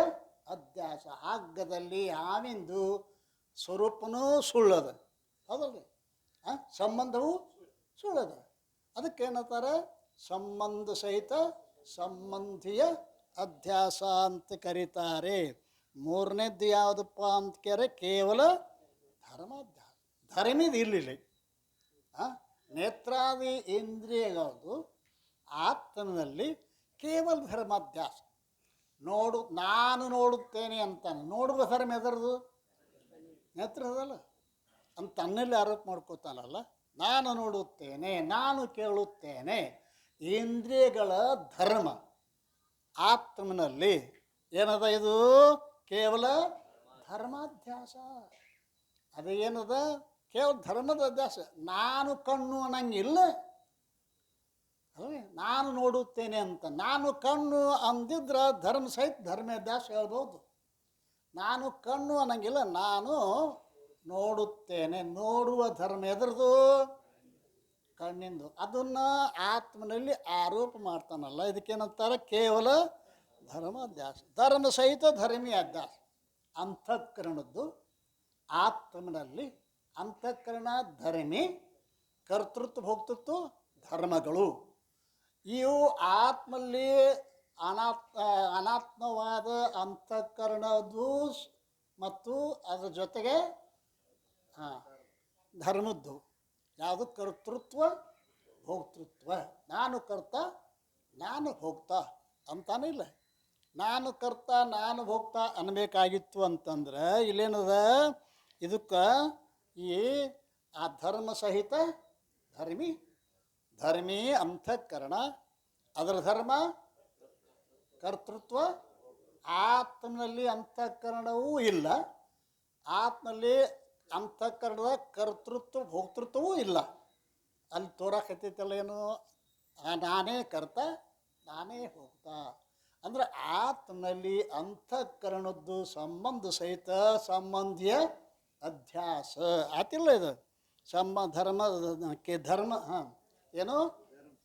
ಅಧ್ಯಾಸ. ಹಗ್ಗದಲ್ಲಿ ಹಾವಿಂದು ಸ್ವರೂಪನೂ ಸುಳ್ಳದ, ಹೌದಲ್ರಿ? ಸಂಬಂಧವೂ ಸುಳ್ಳದ. ಅದಕ್ಕೇನಂತಾರೆ? ಸಂಬಂಧ ಸಹಿತ ಸಂಬಂಧಿಯ ಅಧ್ಯಾಸ ಅಂತ ಕರೀತಾರೆ. ಮೂರನೇದ್ದು ಯಾವುದಪ್ಪ ಅಂತ ಕೇಳಿದ್ರೆ ಕೇವಲ ಧರ್ಮಾಧ್ಯಾಸ. ಧರ್ಮಿದು ಇರಲಿಲ್ಲ. ನೇತ್ರಾದಿ ಇಂದ್ರಿಯಗಳದು ಆತ್ಮನಲ್ಲಿ ಕೇವಲ ಧರ್ಮಾಧ್ಯಾಸ. ನಾನು ನೋಡುತ್ತೇನೆ ಅಂತಾನೆ. ನೋಡುವ ಧರ್ಮ ಎದರದು? ನೇತ್ರದಲ್ಲ ಅಂತ ತನ್ನಲ್ಲಿ ಆರೋಪ ಮಾಡ್ಕೋತಾನಲ್ಲ. ನಾನು ನೋಡುತ್ತೇನೆ, ನಾನು ಕೇಳುತ್ತೇನೆ, ಇಂದ್ರಿಯಗಳ ಧರ್ಮ ಆತ್ಮನಲ್ಲಿ ಏನದ? ಇದು ಕೇವಲ ಧರ್ಮಾಧ್ಯಾಸ. ಅದೇನದ? ಕೇವಲ ಧರ್ಮದ ಅಧ್ಯಾಸ. ನಾನು ಕಣ್ಣು ಅನ್ನಂಗಿಲ್ಲ, ಅಲ್ವೇ? ನಾನು ನೋಡುತ್ತೇನೆ ಅಂತ. ನಾನು ಕಣ್ಣು ಅಂದಿದ್ರೆ ಧರ್ಮ ಸಹಿತ ಧರ್ಮಾಧ್ಯಾಸ ಹೇಳ್ಬೋದು. ನಾನು ಕಣ್ಣು ಅನ್ನಂಗಿಲ್ಲ, ನಾನು ನೋಡುತ್ತೇನೆ. ನೋಡುವ ಧರ್ಮ ಎದ್ರದು? ಕಣ್ಣಿಂದು. ಅದನ್ನು ಆತ್ಮನಲ್ಲಿ ಆರೋಪ ಮಾಡ್ತಾನಲ್ಲ, ಇದಕ್ಕೇನಂತಾರೆ? ಕೇವಲ ಧರ್ಮಾಧ್ಯಾಸ. ಧರ್ಮ ಸಹಿತ ಧರ್ಮೀಯ ಅಧ್ಯಾಸ. ಅಂತಃಕರಣದ್ದು ಆತ್ಮನಲ್ಲಿ. ಅಂತಃಕರಣ ಧರ್ಮಿ, ಕರ್ತೃತ್ವ ಭೋಕ್ತೃತ್ವ ಧರ್ಮಗಳು. ಇವು ಆತ್ಮಲ್ಲಿ ಅನಾತ್ಮವಾದ ಅಂತಃಕರಣದ್ದು ಮತ್ತು ಅದರ ಜೊತೆಗೆ ಧರ್ಮದ್ದು. ಯಾವುದು? ಕರ್ತೃತ್ವ ಭೋಕ್ತೃತ್ವ. ನಾನು ಕರ್ತ, ನಾನು ಭೋಕ್ತ ಅಂತಾನೆ ಇಲ್ಲ. ನಾನು ಕರ್ತ, ನಾನು ಭೋಕ್ತ ಅನ್ಬೇಕಾಗಿತ್ತು ಅಂತಂದ್ರೆ ಇಲ್ಲೇನದ? ಇದಕ್ಕೆ ಆ ಧರ್ಮ ಸಹಿತ ಧರ್ಮಿ ಅಂತಃಕರಣ, ಅದರ ಧರ್ಮ ಕರ್ತೃತ್ವ. ಆತ್ಮನಲ್ಲಿ ಅಂತಃಕರಣವೂ ಇಲ್ಲ, ಆತ್ಮಲ್ಲಿ ಅಂತಃಕರಣದ ಕರ್ತೃತ್ವ ಭೋಕ್ತೃತ್ವವೂ ಇಲ್ಲ. ಅಲ್ಲಿ ತೋರಾಕತ್ತೈತಲ್ಲ ಏನು? ನಾನೇ ಕರ್ತ, ನಾನೇ ಭೋಕ್ತ. ಅಂದ್ರೆ ಆತ್ಮನಲ್ಲಿ ಅಂತಃಕರಣದ್ದು ಸಂಬಂಧ ಸಹಿತ ಸಂಬಂಧಿಯ ಅಧ್ಯಾಸ ಆತಿಲ್ಲ. ಇದು ಧರ್ಮ ಏನು?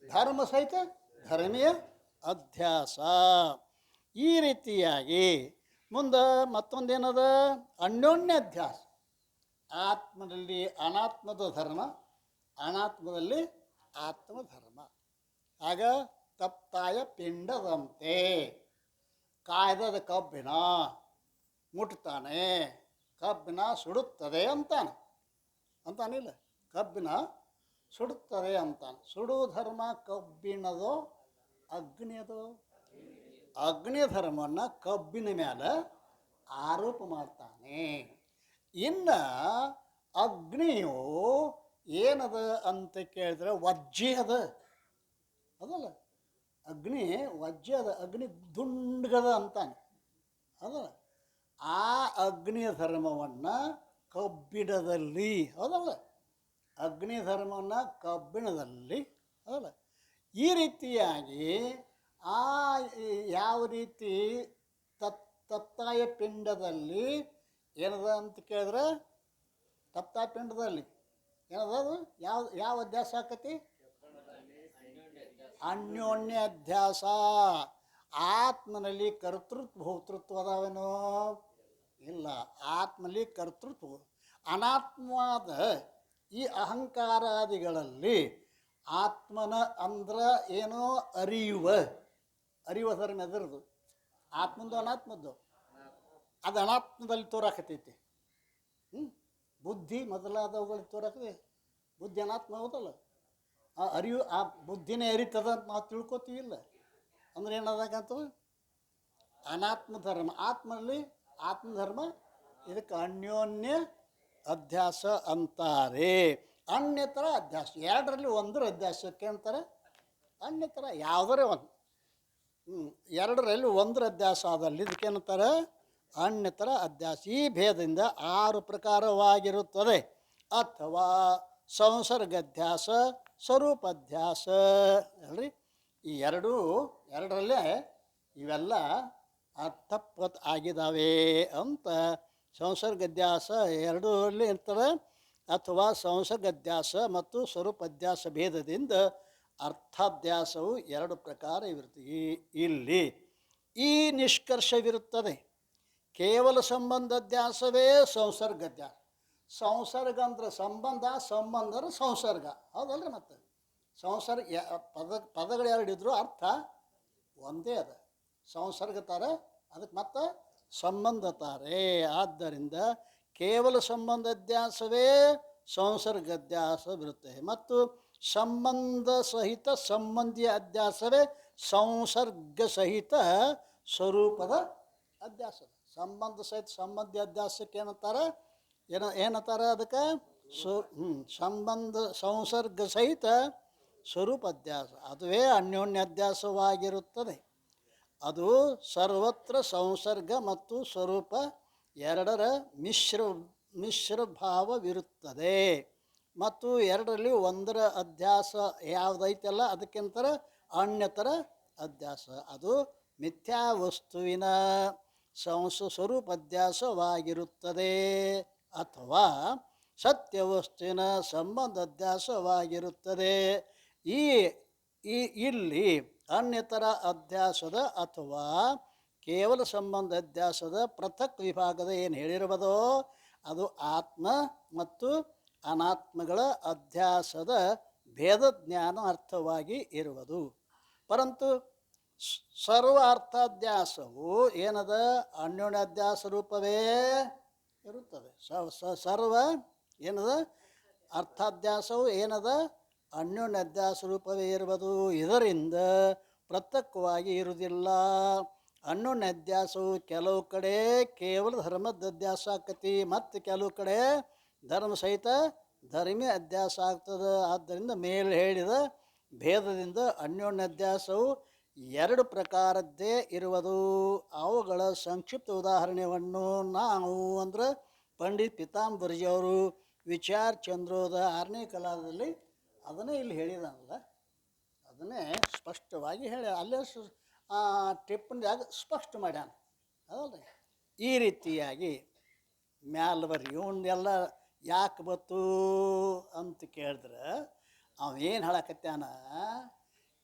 ಧರ್ಮ ಸಹಿತ ಧರ್ಮೀಯ ಅಧ್ಯಾಸ. ಈ ರೀತಿಯಾಗಿ ಮುಂದೆ ಮತ್ತೊಂದೇನದ? ಅನ್ಯೋನ್ಯ ಅಧ್ಯಾಸ. ಆತ್ಮದಲ್ಲಿ ಅನಾತ್ಮದ ಧರ್ಮ, ಅನಾತ್ಮದಲ್ಲಿ ಆತ್ಮಧರ್ಮ. ಆಗ ತಪ್ತಾಯ ಪಿಂಡದಂತೆ ಕಾಯ್ದದ ಕಬ್ಬಿಣ ಮುಟ್ತಾನೆ, ಕಬ್ಬಿಣ ಸುಡುತ್ತದೆ ಅಂತಾನಿಲ್ಲ. ಕಬ್ಬಿಣ ಸುಡುತ್ತದೆ ಅಂತಾನೆ. ಸುಡು ಧರ್ಮ ಕಬ್ಬಿಣದೋ ಅಗ್ನಿಯದೋ? ಅಗ್ನಿಯ ಧರ್ಮವನ್ನು ಕಬ್ಬಿನ ಮೇಲೆ ಆರೋಪ ಮಾಡ್ತಾನೆ. ಇನ್ನು ಅಗ್ನಿಯು ಏನದ ಅಂತ ಕೇಳಿದ್ರೆ ವಜ್ಜೆ ಅದ, ಅದಲ್ಲ? ಅಗ್ನಿ ವಜ್ಜೆ ಅದ, ಅಗ್ನಿ ದುಂಡಗದ ಅಂತಾನೆ, ಅದಲ್ಲ? ಆ ಅಗ್ನಿಯ ಧರ್ಮವನ್ನು ಕಬ್ಬಿಣದಲ್ಲಿ, ಹೌದಲ್ಲ? ಅಗ್ನಿ ಧರ್ಮವನ್ನು ಕಬ್ಬಿಣದಲ್ಲಿ, ಹೌದಲ್ಲ? ಈ ರೀತಿಯಾಗಿ ಯಾವ ರೀತಿ ತಪ್ತಾಯ ಪಿಂಡದಲ್ಲಿ ಏನದ ಅಂತ ಕೇಳಿದ್ರೆ, ತಪ್ತಾಯ ಪಿಂಡದಲ್ಲಿ ಏನದ? ಅದು ಯಾವ ಅಧ್ಯಾಸ ಆಕತಿ? ಅನ್ಯೋನ್ಯ ಅಧ್ಯಾಸ. ಆತ್ಮನಲ್ಲಿ ಕರ್ತೃತ್ವ ಭೋಕ್ತೃತ್ವ ಅದಾವೇನೋ? ಇಲ್ಲ. ಆತ್ಮಲ್ಲಿ ಕರ್ತೃತ್ವ. ಅನಾತ್ಮವಾದ ಈ ಅಹಂಕಾರಾದಿಗಳಲ್ಲಿ ಆತ್ಮನ ಅಂದ್ರೆ ಏನೋ ಅರಿಯುವ ಧರ್ಮ ಎದರದು? ಆತ್ಮದ್ದು ಅನಾತ್ಮದ್ದು? ಅದು ಅನಾತ್ಮದಲ್ಲಿ ತೋರಾಕತೈತಿ. ಬುದ್ಧಿ ಮೊದಲಾದವುಗಳು ತೋರಾಕದೆ. ಬುದ್ಧಿ ಅನಾತ್ಮ ಹೌದಲ್ಲ? ಆ ಬುದ್ಧಿನೇ ಅರಿತದ ಅಂತ ನಾವು ತಿಳ್ಕೊತೀವಿಲ್ಲ. ಅಂದ್ರೆ ಏನದಾಗಂತ? ಅನಾತ್ಮ ಧರ್ಮ. ಆತ್ಮಲ್ಲಿ ಆತ್ಮಧರ್ಮ. ಇದಕ್ಕೆ ಅನ್ಯೋನ್ಯ ಅಧ್ಯಾಸ ಅಂತಾರೆ. ಅನ್ಯತರ ಅಧ್ಯಾಸ. ಎರಡರಲ್ಲಿ ಒಂದರ ಅಧ್ಯಾಸಕ್ಕೆ ಅಂತಾರೆ ಅನ್ಯತರ. ಯಾವುದರೇ ಒಂದು ಎರಡರಲ್ಲಿ ಒಂದರ ಅಧ್ಯಾಸ ಆದಲ್ಲಿ ಇದಕ್ಕೇನಂತಾರೆ? ಅನ್ಯತರ ಅಧ್ಯಾಸ. ಈ ಭೇದದಿಂದ 6 ಪ್ರಕಾರವಾಗಿರುತ್ತದೆ. ಅಥವಾ ಸಂಸರ್ಗಾಧ್ಯಾಸ, ಸ್ವರೂಪಾಧ್ಯಾಸ ಅಲ್ರಿ. ಈ ಎರಡರಲ್ಲೇ ಇವೆಲ್ಲ ತಪ್ಪತ್ ಆಗಿದ್ದಾವೆ ಅಂತ ಸಂಸರ್ಗಧ್ಯಾಸ ಎರಡರಲ್ಲಿ ಇರ್ತದೆ. ಅಥವಾ ಸಂಸರ್ಗಧ್ಯಾಸ ಮತ್ತು ಸ್ವರೂಪಾಧ್ಯಾಸ ಭೇದದಿಂದ ಅರ್ಥಾಧ್ಯಾಸವು ಎರಡು ಪ್ರಕಾರ ಇರುತ್ತದೆ. ಇಲ್ಲಿ ಈ ನಿಷ್ಕರ್ಷವಿರುತ್ತದೆ, ಕೇವಲ ಸಂಬಂಧಾಧ್ಯಾಸವೇ ಸಂಸರ್ಗಧ್ಯಾಸ. ಸಂಸರ್ಗ ಅಂದ್ರೆ ಸಂಬಂಧ, ಸಂಬಂಧ ಅಂದ್ರೆ ಸಂಸರ್ಗ, ಹೌದಲ್ರಿ? ಮತ್ತು ಸಂಸರ್ಗ ಪದಗಳು ಎರಡಿದ್ರು ಅರ್ಥ ಒಂದೇ ಅದ. ಸಂಸರ್ಗ ತಾರೆ, ಅದಕ್ಕೆ ಮತ್ತು ಸಂಬಂಧ ತಾರೆ. ಆದ್ದರಿಂದ ಕೇವಲ ಸಂಬಂಧಾಧ್ಯಾಸವೇ ಸಂಸರ್ಗಾಧ್ಯಾಸವಿರುತ್ತೆ ಮತ್ತು ಸಂಬಂಧ ಸಹಿತ ಸಂಬಂಧಿಯ ಅಧ್ಯಾಸವೇ ಸಂಸರ್ಗ ಸಹಿತ ಸ್ವರೂಪದ ಅಧ್ಯಾಸ. ಸಂಬಂಧ ಸಹಿತ ಸಂಬಂಧಿ ಅಧ್ಯಾಸಕ್ಕೆ ಏನಂತಾರೆ? ಏನಂತಾರೆ ಅದಕ್ಕೆ? ಸಂಬಂಧ ಸಂಸರ್ಗ ಸಹಿತ ಸ್ವರೂಪ ಅಧ್ಯಾಸ, ಅದುವೇ ಅನ್ಯೋನ್ಯ ಅಧ್ಯಾಸವಾಗಿರುತ್ತದೆ. ಅದು ಸರ್ವತ್ರ ಸಂಸರ್ಗ ಮತ್ತು ಸ್ವರೂಪ ಎರಡರ ಮಿಶ್ರ ಭಾವವಿರುತ್ತದೆ. ಮತ್ತು ಎರಡರಲ್ಲಿ ಒಂದರ ಅಧ್ಯಾಸ ಯಾವುದೈತಲ್ಲ ಅದಕ್ಕಿಂತ ಅನ್ಯತರ ಅಧ್ಯಾಸ. ಅದು ಮಿಥ್ಯಾ ವಸ್ತುವಿನ ಸ್ವರೂಪ ಅಧ್ಯಾಸವಾಗಿರುತ್ತದೆ ಅಥವಾ ಸತ್ಯ ವಸ್ತುವಿನ ಸಂಬಂಧ ಅಧ್ಯಾಸವಾಗಿರುತ್ತದೆ. ಇಲ್ಲಿ ಅನ್ಯತರ ಅಧ್ಯಾಸದ ಅಥವಾ ಕೇವಲ ಸಂಬಂಧ ಅಧ್ಯಾಸದ ಪೃಥಕ್ ವಿಭಾಗದ ಏನು ಹೇಳಿರುವುದೋ ಅದು ಆತ್ಮ ಮತ್ತು ಅನಾತ್ಮಗಳ ಅಧ್ಯಾಸದ ಭೇದ ಜ್ಞಾನ ಅರ್ಥವಾಗಿ ಇರುವುದು. ಪರಂತು ಸರ್ವ ಅರ್ಥಾಧ್ಯಾಸವು ಏನದ? ಅನ್ಯೋನ್ಯಾಧ್ಯಾಸ ರೂಪವೇ ಇರುತ್ತದೆ. ಸರ್ವ ಏನದ? ಅರ್ಥಾಧ್ಯಾಸವು ಏನದ? ಅನ್ಯೋನ್ಯಾಧ್ಯಾಸ ರೂಪವೇ ಇರುವುದು. ಇದರಿಂದ ಪೃಥಕ್ವಾಗಿ ಇರುವುದಿಲ್ಲ. ಅನ್ಯೋನ್ಯಾಧ್ಯಾಸವು ಕೆಲವು ಕಡೆ ಕೇವಲ ಧರ್ಮದ ಅಧ್ಯಾಸ ಆಕತಿ, ಮತ್ತು ಕೆಲವು ಕಡೆ ಧರ್ಮ ಸಹಿತ ಧರ್ಮಿ ಅಧ್ಯಾಸ ಆಗ್ತದೆ. ಆದ್ದರಿಂದ ಮೇಲೆ ಹೇಳಿದ ಭೇದದಿಂದ ಅನ್ಯೋನ್ಯಾಧ್ಯಾಸವು ಎರಡು ಪ್ರಕಾರದ್ದೇ ಇರುವುದು. ಅವುಗಳ ಸಂಕ್ಷಿಪ್ತ ಉದಾಹರಣೆಯನ್ನು ನಾವು ಅಂದ್ರೆ ಪಂಡಿತ್ ಪೀತಾಂಬರ್ಜಿಯವರು ವಿಚಾರ ಚಂದ್ರೋದ 6ನೇ ಕಲಾದಲ್ಲಿ ಅದನ್ನೇ ಇಲ್ಲಿ ಹೇಳಿದಾನಲ್ಲ, ಅದನ್ನೇ ಸ್ಪಷ್ಟವಾಗಿ ಹೇಳಿ ಅಲ್ಲೇ ಟಿಪ್ಪಣಿಯಾಗ ಸ್ಪಷ್ಟ ಮಾಡ್ಯಾನ, ಹೌದಲ್ರಿ? ಈ ರೀತಿಯಾಗಿ ಮ್ಯಾಲ ಬರ್ರಿ ಇವನ್ನೆಲ್ಲ ಯಾಕೆ ಬತ್ತು ಅಂತ ಕೇಳಿದ್ರೆ ಅವೇನು ಹೇಳಕತ್ಯಾನ,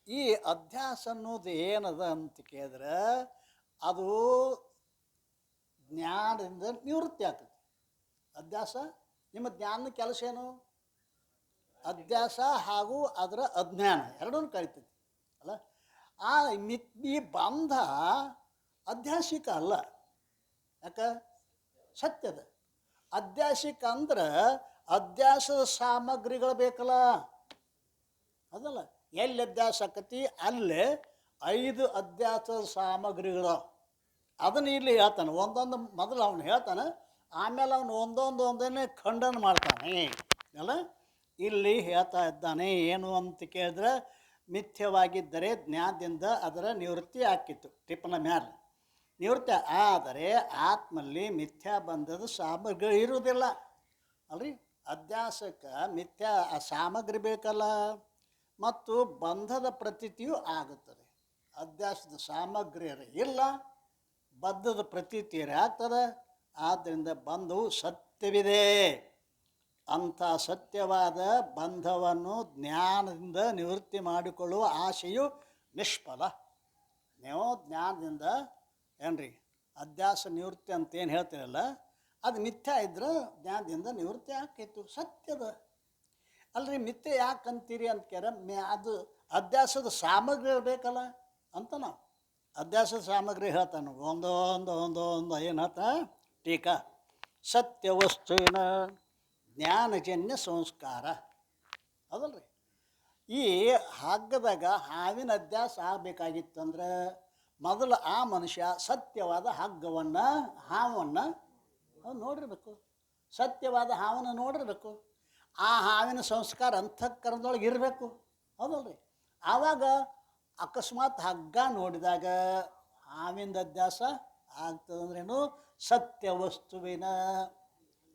ಈ ಅಧ್ಯಾಸ ಅನ್ನೋದು ಏನದ ಅಂತ ಕೇಳಿದ್ರೆ ಅದು ಜ್ಞಾನದಿಂದ ನಿವೃತ್ತಿ ಆಗ್ತದೆ. ಅಧ್ಯಾಸ ನಿಮ್ಮ ಜ್ಞಾನದ ಕೆಲಸ ಏನು? ಅಧ್ಯಾಸ ಹಾಗೂ ಅದರ ಅಜ್ಞಾನ ಎರಡೂ ಕರಿತೈತಿ ಅಲ್ಲ. ಈ ಬಂಧ ಅಧ್ಯಾಸಿಕ ಅಲ್ಲ, ಯಾಕೆ? ಸತ್ಯದ. ಅಧ್ಯಾಸಿಕ ಅಂದ್ರೆ ಅಧ್ಯಾಸದ ಸಾಮಗ್ರಿಗಳು ಬೇಕಲ್ಲ, ಅದಲ್ಲ. ಎಲ್ಲಿ ಅಧ್ಯಾಸ ಆಕತಿ ಅಲ್ಲೇ 5 ಅಧ್ಯಾಸದ ಸಾಮಗ್ರಿಗಳು. ಅದನ್ನು ಇಲ್ಲಿ ಹೇಳ್ತಾನೆ. ಒಂದೊಂದು ಮೊದಲು ಅವನು ಹೇಳ್ತಾನೆ, ಆಮೇಲೆ ಅವನು ಒಂದೊಂದನ್ನೇ ಖಂಡನ ಮಾಡ್ತಾನೆ ಅಲ್ಲ. ಇಲ್ಲಿ ಹೇಳ್ತಾ ಇದ್ದಾನೆ ಏನು ಅಂತ ಕೇಳಿದ್ರೆ, ಮಿಥ್ಯವಾಗಿದ್ದರೆ ಜ್ಞಾನದಿಂದ ಅದರ ನಿವೃತ್ತಿ ಆಕ್ಕಿತ್ತು, ಟಿಪ್ಪನ ಮ್ಯಾಲೆ ನಿವೃತ್ತಿ. ಆದರೆ ಆತ್ಮಲ್ಲಿ ಮಿಥ್ಯಾ ಬಂಧದ ಸಾಮಗ್ರಿ ಇರುವುದಿಲ್ಲ ಅಲ್ರಿ. ಅಧ್ಯಾಸಕ್ಕೆ ಮಿಥ್ಯಾ ಸಾಮಗ್ರಿ ಬೇಕಲ್ಲ, ಮತ್ತು ಬಂಧದ ಪ್ರತೀತಿಯೂ ಆಗುತ್ತದೆ. ಅಧ್ಯಾಸದ ಸಾಮಗ್ರಿ ಇಲ್ಲ, ಬದ್ಧದ ಪ್ರತೀತಿ ಆಗ್ತದೆ. ಆದ್ದರಿಂದ ಬಂಧವು ಸತ್ಯವಿದೆ. ಅಂಥ ಸತ್ಯವಾದ ಬಂಧವನ್ನು ಜ್ಞಾನದಿಂದ ನಿವೃತ್ತಿ ಮಾಡಿಕೊಳ್ಳುವ ಆಶೆಯು ನಿಷ್ಫಲ. ನೀವು ಜ್ಞಾನದಿಂದ ಏನ್ರಿ ಅಧ್ಯಾಸ ನಿವೃತ್ತಿ ಅಂತ ಏನು ಹೇಳ್ತೀರಲ್ಲ, ಅದು ಮಿಥ್ಯಾ ಇದ್ರೆ ಜ್ಞಾನದಿಂದ ನಿವೃತ್ತಿ ಆಕೈತು, ಸತ್ಯದ ಅಲ್ರಿ. ಮಿಥ್ಯೆ ಯಾಕೆ ಅಂತೀರಿ ಅಂತ ಕೇಳ, ಅದು ಅಧ್ಯಾಸದ ಸಾಮಗ್ರಿ ಬೇಕಲ್ಲ ಅಂತ ನಾವು ಅಧ್ಯಾಸದ ಸಾಮಗ್ರಿ ಹೇಳ್ತಾನೆ. ಒಂದೊಂದು ಏನು ಹೇಳ್ತಾ ಟೀಕಾ, ಸತ್ಯ ವಸ್ತುವಿನ ಜ್ಞಾನಜನ್ಯ ಸಂಸ್ಕಾರ ಅದಲ್ರಿ. ಈ ಹಗ್ಗದಾಗ ಹಾವಿನ ಅಧ್ಯಾಸ ಆಗಬೇಕಾಗಿತ್ತಂದ್ರೆ ಮೊದಲು ಆ ಮನುಷ್ಯ ಸತ್ಯವಾದ ಹಗ್ಗವನ್ನು ಹಾವನ್ನು ನೋಡಿರ್ಬೇಕು, ಸತ್ಯವಾದ ಹಾವನ್ನು ನೋಡಿರ್ಬೇಕು. ಆ ಹಾವಿನ ಸಂಸ್ಕಾರ ಅಂತಃಕರಣದೊಳಗೆ ಇರಬೇಕು, ಹೌದಲ್ರಿ. ಆವಾಗ ಅಕಸ್ಮಾತ್ ಹಗ್ಗ ನೋಡಿದಾಗ ಹಾವಿನ ಅಧ್ಯಾಸ ಆಗ್ತದಂದ್ರೇನು? ಸತ್ಯ ವಸ್ತುವಿನ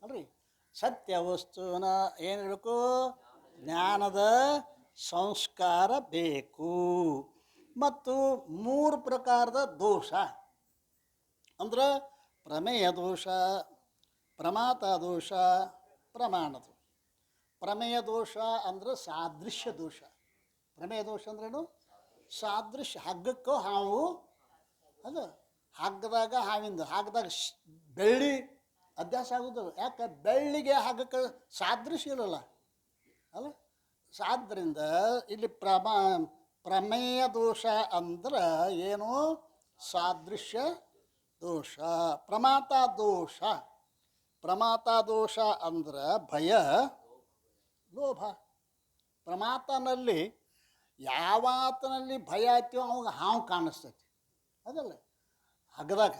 ಅಲ್ರಿ, ಸತ್ಯ ವಸ್ತುವಿನ ಏನಿರಬೇಕು? ಜ್ಞಾನದ ಸಂಸ್ಕಾರ ಬೇಕು. ಮತ್ತು 3 ಪ್ರಕಾರದ ದೋಷ ಅಂದ್ರೆ ಪ್ರಮೇಯ ದೋಷ, ಪ್ರಮಾತ ದೋಷ, ಪ್ರಮಾಣ ದೋಷ. ಪ್ರಮೇಯ ದೋಷ ಅಂದ್ರೆ ಸಾದೃಶ್ಯ ದೋಷ. ಪ್ರಮೇಯ ದೋಷ ಅಂದ್ರೇನು? ಸಾದೃಶ್ಯ. ಹಗ್ಗಕ್ಕೂ ಹಾವು, ಅದು ಹಗ್ಗದಾಗ ಹಾವಿಂದ ಹಗ್ಗದಾಗ ಬೆಳ್ಳಿ ಅಭ್ಯಾಸ ಆಗೋದಿಲ್ಲ. ಯಾಕೆ? ಬೆಳ್ಳಿಗೆ ಹಗ್ಗಕ್ಕೆ ಸಾದೃಶ್ಯ ಇರಲ್ಲ ಅಲ್ಲ. ಆದ್ದರಿಂದ ಇಲ್ಲಿ ಪ್ರಮೇಯ ದೋಷ ಅಂದ್ರೆ ಏನು? ಸಾದೃಶ್ಯ ದೋಷ. ಪ್ರಮಾತ ದೋಷ, ಪ್ರಮಾತ ದೋಷ ಅಂದ್ರೆ ಭಯ, ಲೋಭ. ಪ್ರಮಾತನಲ್ಲಿ ಯಾವಾತನಲ್ಲಿ ಭಯ ಆಯ್ತೀವೋ ಅವಾಗ ಹಾವು ಕಾಣಿಸ್ತೈತಿ ಅದಲ್ಲ. ಹಗ್ಗದಾಗ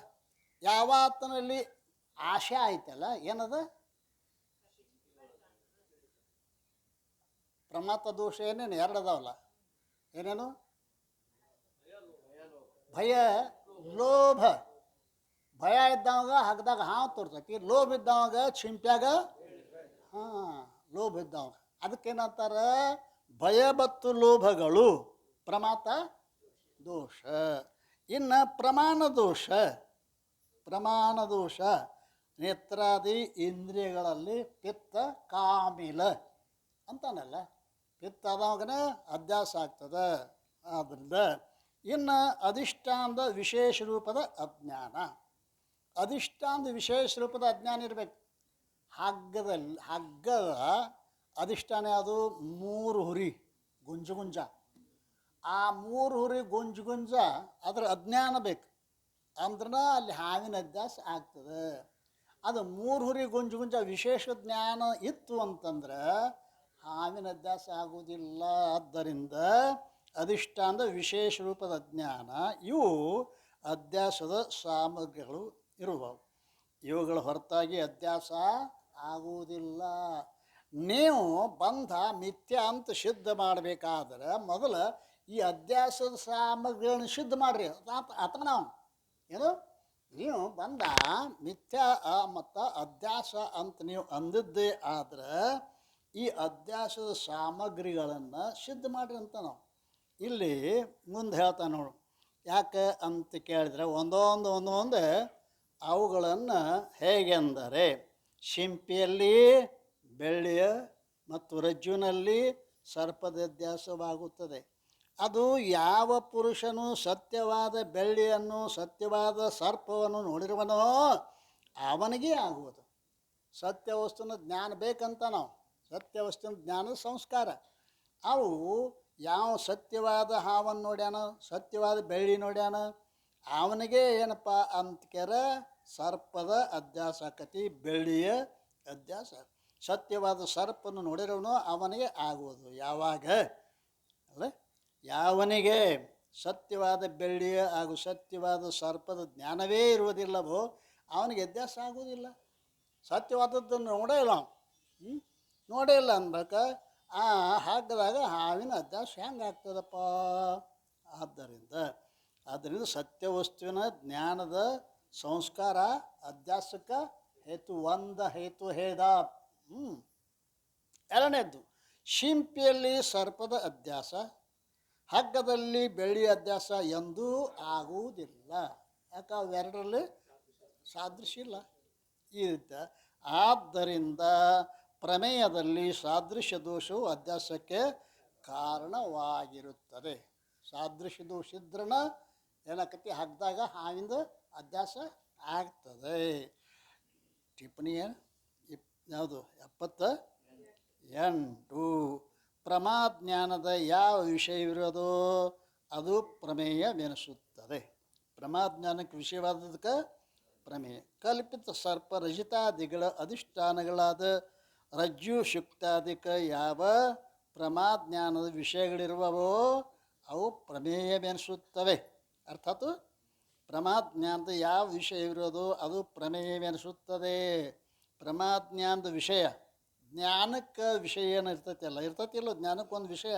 ಯಾವಾತನಲ್ಲಿ ಆಶೆ ಆಯ್ತಲ್ಲ, ಏನದ? ಪ್ರಮಾತ ದೋಷ ಏನೇನು? ಎರಡು ಅದಾವಲ್ಲ. ಏನೇನು? ಭಯ, ಲೋಭ. ಭಯ ಇದ್ದವಾಗ ಹಗ್ಗದಾಗ ಹಾವು ತೋರ್ತೈತಿ, ಲೋಭ ಇದ್ದವಾಗ ಚಿಂಪ್ಯಾಗ, ಹಾಂ, ಲೋಭ ಇದ್ದವಾಗ. ಅದಕ್ಕೇನಂತಾರ? ಭಯ ಮತ್ತು ಲೋಭಗಳು ಪ್ರಮಾತ ದೋಷ. ಇನ್ನು ಪ್ರಮಾಣ ದೋಷ, ಪ್ರಮಾಣ ದೋಷ ನೇತ್ರಾದಿ ಇಂದ್ರಿಯಗಳಲ್ಲಿ ಪಿತ್ತ ಕಾಮಿಲ ಅಂತಾನಲ್ಲ. ಪಿತ್ತ ಆದವಾಗನ ಅಭ್ಯಾಸ ಆಗ್ತದೆ. ಆದ್ದರಿಂದ ಇನ್ನು ಅಧಿಷ್ಠಾನದ ವಿಶೇಷ ರೂಪದ ಅಜ್ಞಾನ. ಅಧಿಷ್ಠಾನದ ವಿಶೇಷ ರೂಪದ ಅಜ್ಞಾನ ಇರಬೇಕು. ಹಗ್ಗದ ಅಧಿಷ್ಠಾನ ಯಾವುದು? ಮೂರು ಹುರಿ ಗುಂಜ. ಆ ಮೂರು ಹುರಿ ಗುಂಜ ಅದರ ಅಜ್ಞಾನ ಬೇಕು ಅಂದ್ರೆ ಅಲ್ಲಿ ಹಾವಿನ ಅಭ್ಯಾಸ ಆಗ್ತದೆ. ಅದು ಮೂರು ಹುರಿ ಗುಂಜ ವಿಶೇಷ ಜ್ಞಾನ ಇತ್ತು ಅಂತಂದ್ರೆ ಹಾವಿನ ಅಭ್ಯಾಸ ಆಗುವುದಿಲ್ಲ. ಆದ್ದರಿಂದ ಅಧಿಷ್ಠಾನದ ವಿಶೇಷ ರೂಪದ ಜ್ಞಾನ ಇವು ಅಧ್ಯಾಸದ ಸಾಮಗ್ರಿಗಳು ಇರುವವು. ಇವುಗಳ ಹೊರತಾಗಿ ಅಧ್ಯಾಸ ಆಗುವುದಿಲ್ಲ. ನೀವು ಬಂಧ ಮಿಥ್ಯ ಅಂತ ಸಿದ್ಧ ಮಾಡಬೇಕಾದ್ರೆ ಮೊದಲು ಈ ಅಧ್ಯಾಸದ ಸಾಮಗ್ರಿಗಳನ್ನು ಸಿದ್ಧ ಮಾಡಿರಿ. ಅಥವಾ ನಾವು ಏನು ನೀವು ಬಂದ ಮಿಥ್ಯ ಮತ್ತು ಅಧ್ಯಾಸ ಅಂತ ನೀವು ಅಂದಿದ್ದೇ ಆದ್ರೆ ಈ ಅಧ್ಯಾಸದ ಸಾಮಗ್ರಿಗಳನ್ನು ಸಿದ್ಧ ಮಾಡಿರಿ ಅಂತ ನಾವು ಇಲ್ಲಿ ಮುಂದೆ ಹೇಳ್ತಾ ನೋಡು. ಯಾಕೆ ಅಂತ ಕೇಳಿದ್ರೆ ಒಂದೊಂದು ಅವುಗಳನ್ನು ಹೇಗೆಂದರೆ ಶಿಂಪಿಯಲ್ಲಿ ಬೆಳ್ಳಿಯ ಮತ್ತು ರಜ್ಜುನಲ್ಲಿ ಸರ್ಪದ ಅಧ್ಯಾಸವಾಗುತ್ತದೆ. ಅದು ಯಾವ ಪುರುಷನು ಸತ್ಯವಾದ ಬೆಳ್ಳಿಯನ್ನು ಸತ್ಯವಾದ ಸರ್ಪವನ್ನು ನೋಡಿರುವನೋ ಅವನಿಗೆ ಆಗುವುದು. ಸತ್ಯ ವಸ್ತುನ ಜ್ಞಾನ ಬೇಕಂತ ನಾವು. ಸತ್ಯ ವಸ್ತುನ ಜ್ಞಾನದ ಸಂಸ್ಕಾರ. ಅವು ಯಾವ ಸತ್ಯವಾದ ಹಾವನ್ನು ನೋಡ್ಯಾನ, ಸತ್ಯವಾದ ಬೆಳ್ಳಿ ನೋಡ್ಯಾನ, ಅವನಿಗೆ ಏನಪ್ಪ ಅಂತಕ್ಯಾರ ಸರ್ಪದ ಅಧ್ಯಾಸ ಆಕತಿ, ಬೆಳ್ಳಿಯ ಅಧ್ಯಾಸ. ಸತ್ಯವಾದ ಸರ್ಪನ್ನು ನೋಡಿರೋನು ಅವನಿಗೆ ಆಗುವುದು. ಯಾವಾಗ ಅಲ್ಲ, ಯಾವನಿಗೆ ಸತ್ಯವಾದ ಬೆಳ್ಳಿಯ ಹಾಗೂ ಸತ್ಯವಾದ ಸರ್ಪದ ಜ್ಞಾನವೇ ಇರುವುದಿಲ್ಲವೋ ಅವನಿಗೆ ಅಧ್ಯಾಸ ಆಗುವುದಿಲ್ಲ. ಸತ್ಯವಾದದ್ದನ್ನು ನೋಡೇ ಇಲ್ಲ ಅವನು, ನೋಡೇ ಇಲ್ಲ ಅನ್ಬೇಕ. ಆ ಹಗ್ಗದಾಗ ಹಾವಿನ ಅಧ್ಯಾಸ ಹೆಂಗೆ ಆಗ್ತದಪ್ಪ? ಆದ್ದರಿಂದ ಸತ್ಯವಸ್ತುವಿನ ಜ್ಞಾನದ ಸಂಸ್ಕಾರ ಅಧ್ಯಾಸಕ್ಕೆ ಹೇತು ಹೇದ. ಎರಡನೇದ್ದು ಶಿಂಪಿಯಲ್ಲಿ ಸರ್ಪದ ಅಧ್ಯಾಸ, ಹಗ್ಗದಲ್ಲಿ ಬೆಳ್ಳಿಯ ಅಧ್ಯಾಸ ಎಂದೂ ಆಗುವುದಿಲ್ಲ. ಯಾಕೆ? ಅವೆರಡರಲ್ಲಿ ಸಾದೃಶ್ಯ ಇಲ್ಲ. ಈ ರೀತಿ ಆದ್ದರಿಂದ ಪ್ರಮೇಯದಲ್ಲಿ ಸಾದೃಶ್ಯ ದೋಷವು ಅಧ್ಯಾಸಕ್ಕೆ ಕಾರಣವಾಗಿರುತ್ತದೆ. ಸಾದೃಶ್ಯ ದೋಷ ಇದ್ರನ ಏನಾಕತಿ? ಹಗ್ಗದಾಗ ಹಾವಿಂದ ಅಧ್ಯಾಸ ಆಗ್ತದೆ. ಟಿಪ್ಪಣಿ ಯಾವುದು? 78. ಪ್ರಮಾಜ್ಞಾನದ ಯಾವ ವಿಷಯವಿರೋದೋ ಅದು ಪ್ರಮೇಯವೆನಿಸುತ್ತದೆ. ಪ್ರಮಾಜ್ಞಾನಕ್ಕೆ ವಿಷಯವಾದದಕ್ಕೆ ಪ್ರಮೇಯ. ಕಲ್ಪಿತ ಸರ್ಪ ರಜಿತಾದಿಗಳ ಅಧಿಷ್ಠಾನಗಳಾದ ರಜ್ಜು ಶುಕ್ತಾದಿಕ ಯಾವ ಪ್ರಮಾಜ್ಞಾನದ ವಿಷಯಗಳಿರುವವೋ ಅವು ಪ್ರಮೇಯವೆನಿಸುತ್ತವೆ. ಅರ್ಥಾತ್ ಪ್ರಮಾಜ್ಞಾನದ ಯಾವ ವಿಷಯವಿರೋದೋ ಅದು ಪ್ರಮೇಯವೆನಿಸುತ್ತದೆ. ಪ್ರಮಾಜ್ಞಾನದ ವಿಷಯ, ಜ್ಞಾನಕ್ಕೆ ವಿಷಯ ಏನು ಇರ್ತೈತಿಲ್ಲ, ಜ್ಞಾನಕ್ಕೊಂದು ವಿಷಯ,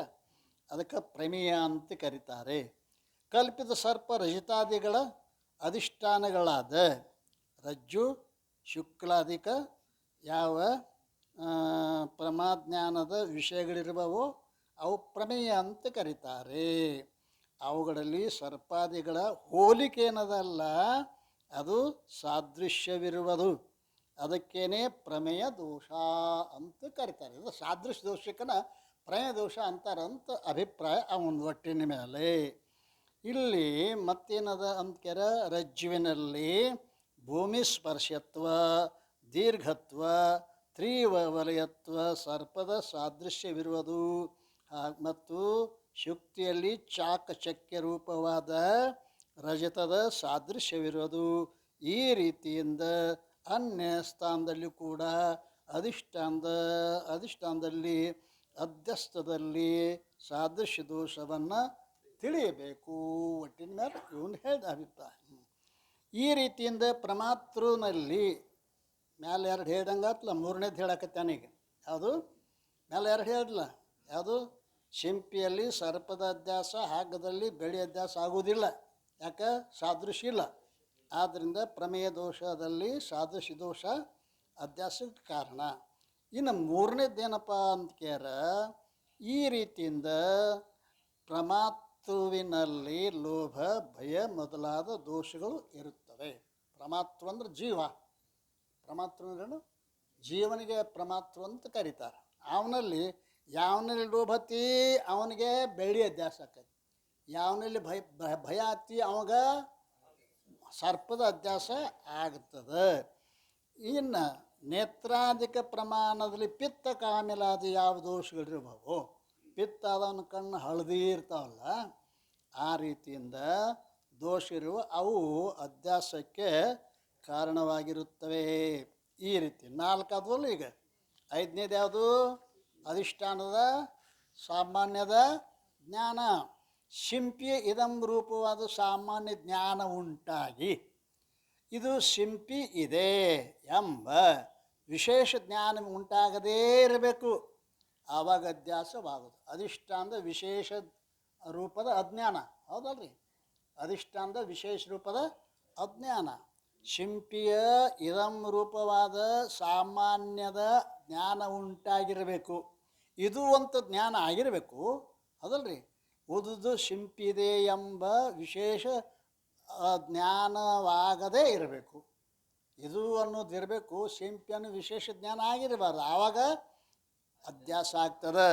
ಅದಕ್ಕೆ ಪ್ರಮೇಯ ಅಂತ ಕರೀತಾರೆ. ಕಲ್ಪಿತ ಸರ್ಪ ರಹಿತಾದಿಗಳ ಅಧಿಷ್ಠಾನಗಳಾದ ರಜ್ಜು ಶುಕ್ಲಾದಿಕ ಯಾವ ಪ್ರಮಾಜ್ಞಾನದ ವಿಷಯಗಳಿರುವವೋ ಅವು ಪ್ರಮೇಯ ಅಂತ ಕರೀತಾರೆ. ಅವುಗಳಲ್ಲಿ ಸರ್ಪಾದಿಗಳ ಹೋಲಿಕೆ ಏನದಲ್ಲ ಅದು ಸಾದೃಶ್ಯವಿರುವುದು. ಅದಕ್ಕೇನೆ ಪ್ರಮೇಯ ದೋಷ ಅಂತ ಕರೀತಾರೆ. ಇದು ಸಾದೃಶ್ಯ ದೋಷಕ್ಕನ ಪ್ರಮೇಯ ದೋಷ ಅಂತಾರಂತ ಅಭಿಪ್ರಾಯ ಅವನ ಒಟ್ಟಿನ ಮೇಲೆ. ಇಲ್ಲಿ ಮತ್ತೇನದ ಅಂದ್ಕ್ಯಾರ, ರಜ್ಜುವಿನಲ್ಲಿ ಭೂಮಿ ಸ್ಪರ್ಶತ್ವ, ದೀರ್ಘತ್ವ, ತ್ರಿವಲಯತ್ವ, ಸರ್ಪದ ಸಾದೃಶ್ಯವಿರುವುದು ಮತ್ತು ಶುಕ್ತಿಯಲ್ಲಿ ಚಾಕಚಕ್ಯ ರೂಪವಾದ ರಜತದ ಸಾದೃಶ್ಯವಿರುವುದು. ಈ ರೀತಿಯಿಂದ ಅನ್ಯ ಸ್ಥಾನದಲ್ಲಿ ಕೂಡ ಅಧಿಷ್ಠಾನದಲ್ಲಿ ಅಧ್ಯಸ್ಥದಲ್ಲಿ ಸಾದೃಶ್ಯ ದೋಷವನ್ನು ತಿಳಿಯಬೇಕು. ಒಟ್ಟಿನ ಮೇಲೆ ಇವನು ಹೇಳಿದ ಅಭಿಪ್ರಾಯ. ಈ ರೀತಿಯಿಂದ ಪ್ರಮಾತೃನಲ್ಲಿ ಮ್ಯಾಲೆ ಎರಡು ಹೇಳ್ದಂಗಾತ್ಲ, ಮೂರನೇದು ಹೇಳಕತ್ತಾನೀಗ. ಯಾವುದು ಮ್ಯಾಲೆ ಎರಡು ಹೇಳಿಲ್ಲ, ಯಾವುದು ಶಿಂಪಿಯಲ್ಲಿ ಸರ್ಪದ ಅಧ್ಯಾಸ, ಹಗ್ಗದಲ್ಲಿ ಬೆಳೆ ಅಧ್ಯಾಸ ಆಗುವುದಿಲ್ಲ. ಯಾಕೆ? ಸಾದೃಶ್ಯ ಇಲ್ಲ. ಆದ್ದರಿಂದ ಪ್ರಮೇಯ ದೋಷದಲ್ಲಿ ಸಾದೃಶ್ಯ ದೋಷ ಅಧ್ಯಾಸಕ್ಕೆ ಕಾರಣ. ಇನ್ನು ಮೂರನೇದ್ದೇನಪ್ಪ ಅಂದ್ಕ್ಯಾರ, ಈ ರೀತಿಯಿಂದ ಪ್ರಮಾತೃವಿನಲ್ಲಿ ಲೋಭ, ಭಯ ಮೊದಲಾದ ದೋಷಗಳು ಇರುತ್ತವೆ. ಪ್ರಮಾತೃ ಅಂದ್ರೆ ಜೀವ. ಪ್ರಮಾತೃ ಅಂದ್ರೇನು? ಜೀವನಿಗೆ ಪ್ರಮಾತೃ ಅಂತ ಕರೀತಾರೆ. ಅವನಲ್ಲಿ ಯಾವನಲ್ಲಿ ಲೋಭತಿ ಅವನಿಗೆ ಬೆಳ್ಳಿ ಅಧ್ಯಾಸ ಆಕೈತಿ. ಯಾವನಲ್ಲಿ ಭಯ ಹತ್ತಿ ಅವಾಗ ಸರ್ಪದ ಅಧ್ಯಾಸ ಆಗ್ತದೆ. ಇನ್ನು ನೇತ್ರಾಧಿಕ ಪ್ರಮಾಣದಲ್ಲಿ ಪಿತ್ತ ಕಾಮಿಲಾದ ಯಾವ ದೋಷಗಳಿರ್ಬವು, ಪಿತ್ತ ಆದವನ ಕಣ್ಣು ಹಳದಿ ಇರ್ತಾವಲ್ಲ, ಆ ರೀತಿಯಿಂದ ದೋಷ ಇರುವ ಅವು ಅಧ್ಯಾಸಕ್ಕೆ ಕಾರಣವಾಗಿರುತ್ತವೆ. ಈ ರೀತಿ ನಾಲ್ಕಾದವಲ್ಲ. ಈಗ ಐದನೇದು ಯಾವುದು? ಅಧಿಷ್ಠಾನದ ಸಾಮಾನ್ಯದ ಜ್ಞಾನ. ಶಿಂಪಿ ಇದಂ ರೂಪವಾದ ಸಾಮಾನ್ಯ ಜ್ಞಾನ ಉಂಟಾಗಿ ಇದು ಶಿಂಪಿ ಇದೆ ಎಂಬ ವಿಶೇಷ ಜ್ಞಾನ ಉಂಟಾಗದೇ ಇರಬೇಕು, ಆವಾಗ ಅಧ್ಯಾಸವಾಗೋದು. ಅಧಿಷ್ಠಾನದ ವಿಶೇಷ ರೂಪದ ಅಜ್ಞಾನ, ಹೌದಲ್ರಿ? ಅಧಿಷ್ಠಾನದ ವಿಶೇಷ ರೂಪದ ಅಜ್ಞಾನ. ಶಿಂಪಿಯ ಇದಂ ರೂಪವಾದ ಸಾಮಾನ್ಯದ ಜ್ಞಾನ ಉಂಟಾಗಿರಬೇಕು. ಇದು ಒಂದು ಜ್ಞಾನ ಆಗಿರಬೇಕು, ಹೌದಲ್ರಿ? ಓದುದು ಶಿಂಪಿದೆ ಎಂಬ ವಿಶೇಷ ಜ್ಞಾನವಾಗದೇ ಇರಬೇಕು. ಇದು ಅನ್ನೋದು ಇರಬೇಕು, ಶಿಂಪಿ ಅನ್ನೋ ವಿಶೇಷ ಜ್ಞಾನ ಆಗಿರಬಾರ್ದು, ಆವಾಗ ಅಧ್ಯಾಸ ಆಗ್ತದೆ.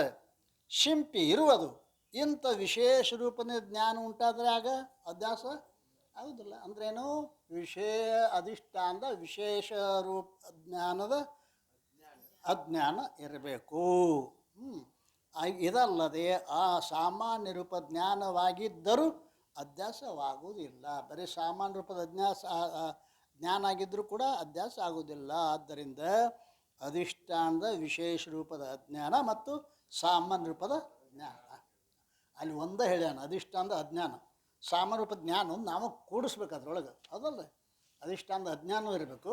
ಶಿಂಪಿ ಇರುವುದು ಇಂಥ ವಿಶೇಷ ರೂಪದ ಜ್ಞಾನ ಉಂಟಾದರೆ ಆಗ ಅಧ್ಯಾಸ ಆಗುವುದಿಲ್ಲ. ಅಂದ್ರೇನು? ಅಧಿಷ್ಠಾನದ ವಿಶೇಷ ರೂಪ ಜ್ಞಾನದ ಅಜ್ಞಾನ ಇರಬೇಕು. ಇದಲ್ಲದೆ ಆ ಸಾಮಾನ್ಯ ರೂಪ ಜ್ಞಾನವಾಗಿದ್ದರೂ ಅಧ್ಯಾಸವಾಗುವುದಿಲ್ಲ. ಬರೀ ಸಾಮಾನ್ಯ ರೂಪದ ಜ್ಞಾನ ಆಗಿದ್ದರೂ ಕೂಡ ಅಧ್ಯಾಸ ಆಗುವುದಿಲ್ಲ. ಆದ್ದರಿಂದ ಅಧಿಷ್ಠಾನದ ವಿಶೇಷ ರೂಪದ ಅಜ್ಞಾನ ಮತ್ತು ಸಾಮಾನ್ಯ ರೂಪದ ಜ್ಞಾನ ಅಲ್ಲಿ ಒಂದೇ ಹೇಳ್ಯಾನ. ಅಧಿಷ್ಠಾನದ ಅಜ್ಞಾನ, ಸಾಮಾನ್ಯ ರೂಪದ ಜ್ಞಾನ ನಾವು ಕೂಡಿಸ್ಬೇಕು ಅದ್ರೊಳಗೆ, ಹೌದಲ್ಲ? ಅಧಿಷ್ಠಾನದ ಅಜ್ಞಾನವೂ ಇರಬೇಕು,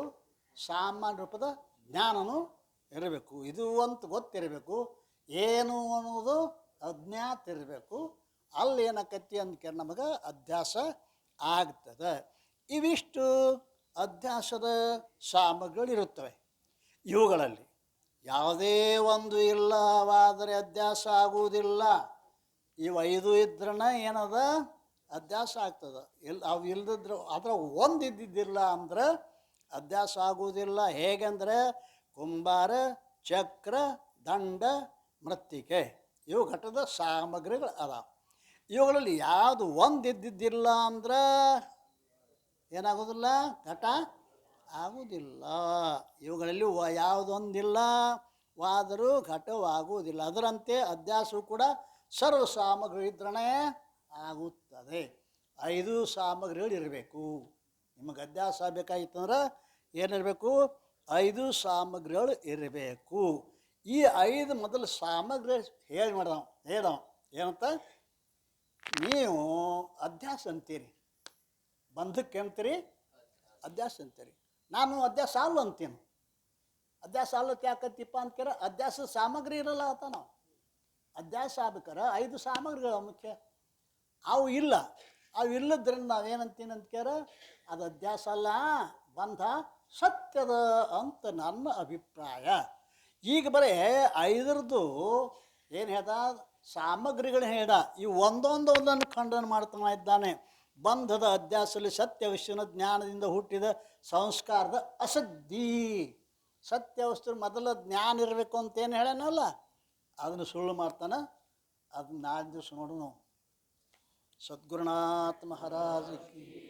ಸಾಮಾನ್ಯ ರೂಪದ ಜ್ಞಾನವೂ ಇರಬೇಕು. ಇದು ಅಂತ ಗೊತ್ತಿರಬೇಕು. ಏನು ಅನ್ನೋದು ಅಜ್ಞಾತ ಇರಬೇಕು. ಅಲ್ಲಿ ಏನಕ್ಕತ್ತಿ ಅಂದ್ಕೆ ನಮಗೆ ಅಧ್ಯಾಸ ಆಗ್ತದೆ. ಇವಿಷ್ಟು ಅಧ್ಯಾಸದ ಸಾಮಗ್ರಿಗಳಿರುತ್ತವೆ. ಇವುಗಳಲ್ಲಿ ಯಾವುದೇ ಒಂದು ಇಲ್ಲವಾದರೆ ಅಧ್ಯಾಸ ಆಗುವುದಿಲ್ಲ. ಇವು 5 ಇದ್ರೇ ಏನದ ಅಧ್ಯಾಸ ಆಗ್ತದೆ. ಅವು ಇಲ್ದಿದ್ರೆ ಅದರ ಒಂದು ಇದ್ದಿದ್ದಿಲ್ಲ ಅಂದ್ರೆ ಅಧ್ಯಾಸ ಆಗುವುದಿಲ್ಲ. ಹೇಗೆಂದರೆ ಕುಂಬಾರ, ಚಕ್ರ, ದಂಡ, ಮೃತ್ತಿಕೆ ಇವು ಘಟದ ಸಾಮಗ್ರಿಗಳು ಅದಾವ. ಇವುಗಳಲ್ಲಿ ಯಾವುದು ಒಂದು ಇದ್ದಿದ್ದಿಲ್ಲ ಅಂದ್ರೆ ಏನಾಗೋದಿಲ್ಲ, ಘಟ ಆಗುವುದಿಲ್ಲ. ಇವುಗಳಲ್ಲಿ ಯಾವುದೊಂದಿಲ್ಲವಾದರೂ ಘಟವಾಗುವುದಿಲ್ಲ. ಅದರಂತೆ ಅಧ್ಯಾಸವು ಕೂಡ ಸರ್ವ ಸಾಮಗ್ರಿ ಇದ್ರೇ ಆಗುತ್ತದೆ. 5 ಸಾಮಗ್ರಿಗಳು ಇರಬೇಕು. ನಿಮಗೆ ಅಧ್ಯಾಸ ಬೇಕಾಗಿತ್ತಂದ್ರೆ ಏನಿರಬೇಕು? 5 ಸಾಮಗ್ರಿಗಳು ಇರಬೇಕು. ಈ 5 ಮೊದಲು ಸಾಮಗ್ರಿ ಹೇಳವ ಏನಂತ? ನೀವು ಅಧ್ಯಾಸ ಅಂತೀರಿ, ಬಂಧಕ್ಕೆ ಅಂತೀರಿ, ಅಧ್ಯಾಸ ಅಂತೀರಿ. ನಾನು ಅಧ್ಯಾಸ ಅಲ್ಲ ಅಂತೀನಿ. ಅಧ್ಯಾಸ ಅಲ್ಲಕ್ಕೆ ಯಾಕತ್ತಿಪ್ಪ ಅಂತೀರ? ಅಧ್ಯಾಸದ ಸಾಮಗ್ರಿ ಇರಲ್ಲ ಆತ. ನಾವು ಅಧ್ಯಾಸ ಆಗ್ಬೇಕಾರೆ 5 ಸಾಮಗ್ರಿಗಳು ಮುಖ್ಯ. ಅವು ಇಲ್ಲ. ಅವು ಇಲ್ಲದ್ರಿಂದ ನಾವೇನಂತೀನಿ ಅಂತೀರ? ಅದು ಅಧ್ಯಾಸ ಅಲ್ಲ, ಬಂಧ ಸತ್ಯದ ಅಂತ ನನ್ನ ಅಭಿಪ್ರಾಯ. ಈಗ ಬರೀ 5ರದ್ದು ಏನು ಹೇಳ್ದ? ಸಾಮಗ್ರಿಗಳು ಹೇಳ್ದ. ಇವು ಒಂದೊಂದನ್ನು ಖಂಡನೆ ಮಾಡ್ತಾನೆ ಇದ್ದಾನೆ. ಬಂಧದ ಅಧ್ಯಾಸದಲ್ಲಿ ಸತ್ಯ ವಸ್ತುವಿನ ಜ್ಞಾನದಿಂದ ಹುಟ್ಟಿದ ಸಂಸ್ಕಾರದ ಅಸದ್ದಿ. ಸತ್ಯ ವಸ್ತು ಮೊದಲ ಜ್ಞಾನ ಇರಬೇಕು ಅಂತೇನು ಹೇಳೋನಲ್ಲ, ಅದನ್ನು ಸುಳ್ಳು ಮಾಡ್ತಾನೆ. ಅದನ್ನ ನಾಳೆ ದಿವಸ ನೋಡೋಣ. ಸದ್ಗುರುನಾಥ ಮಹಾರಾಜ್ ಕಿ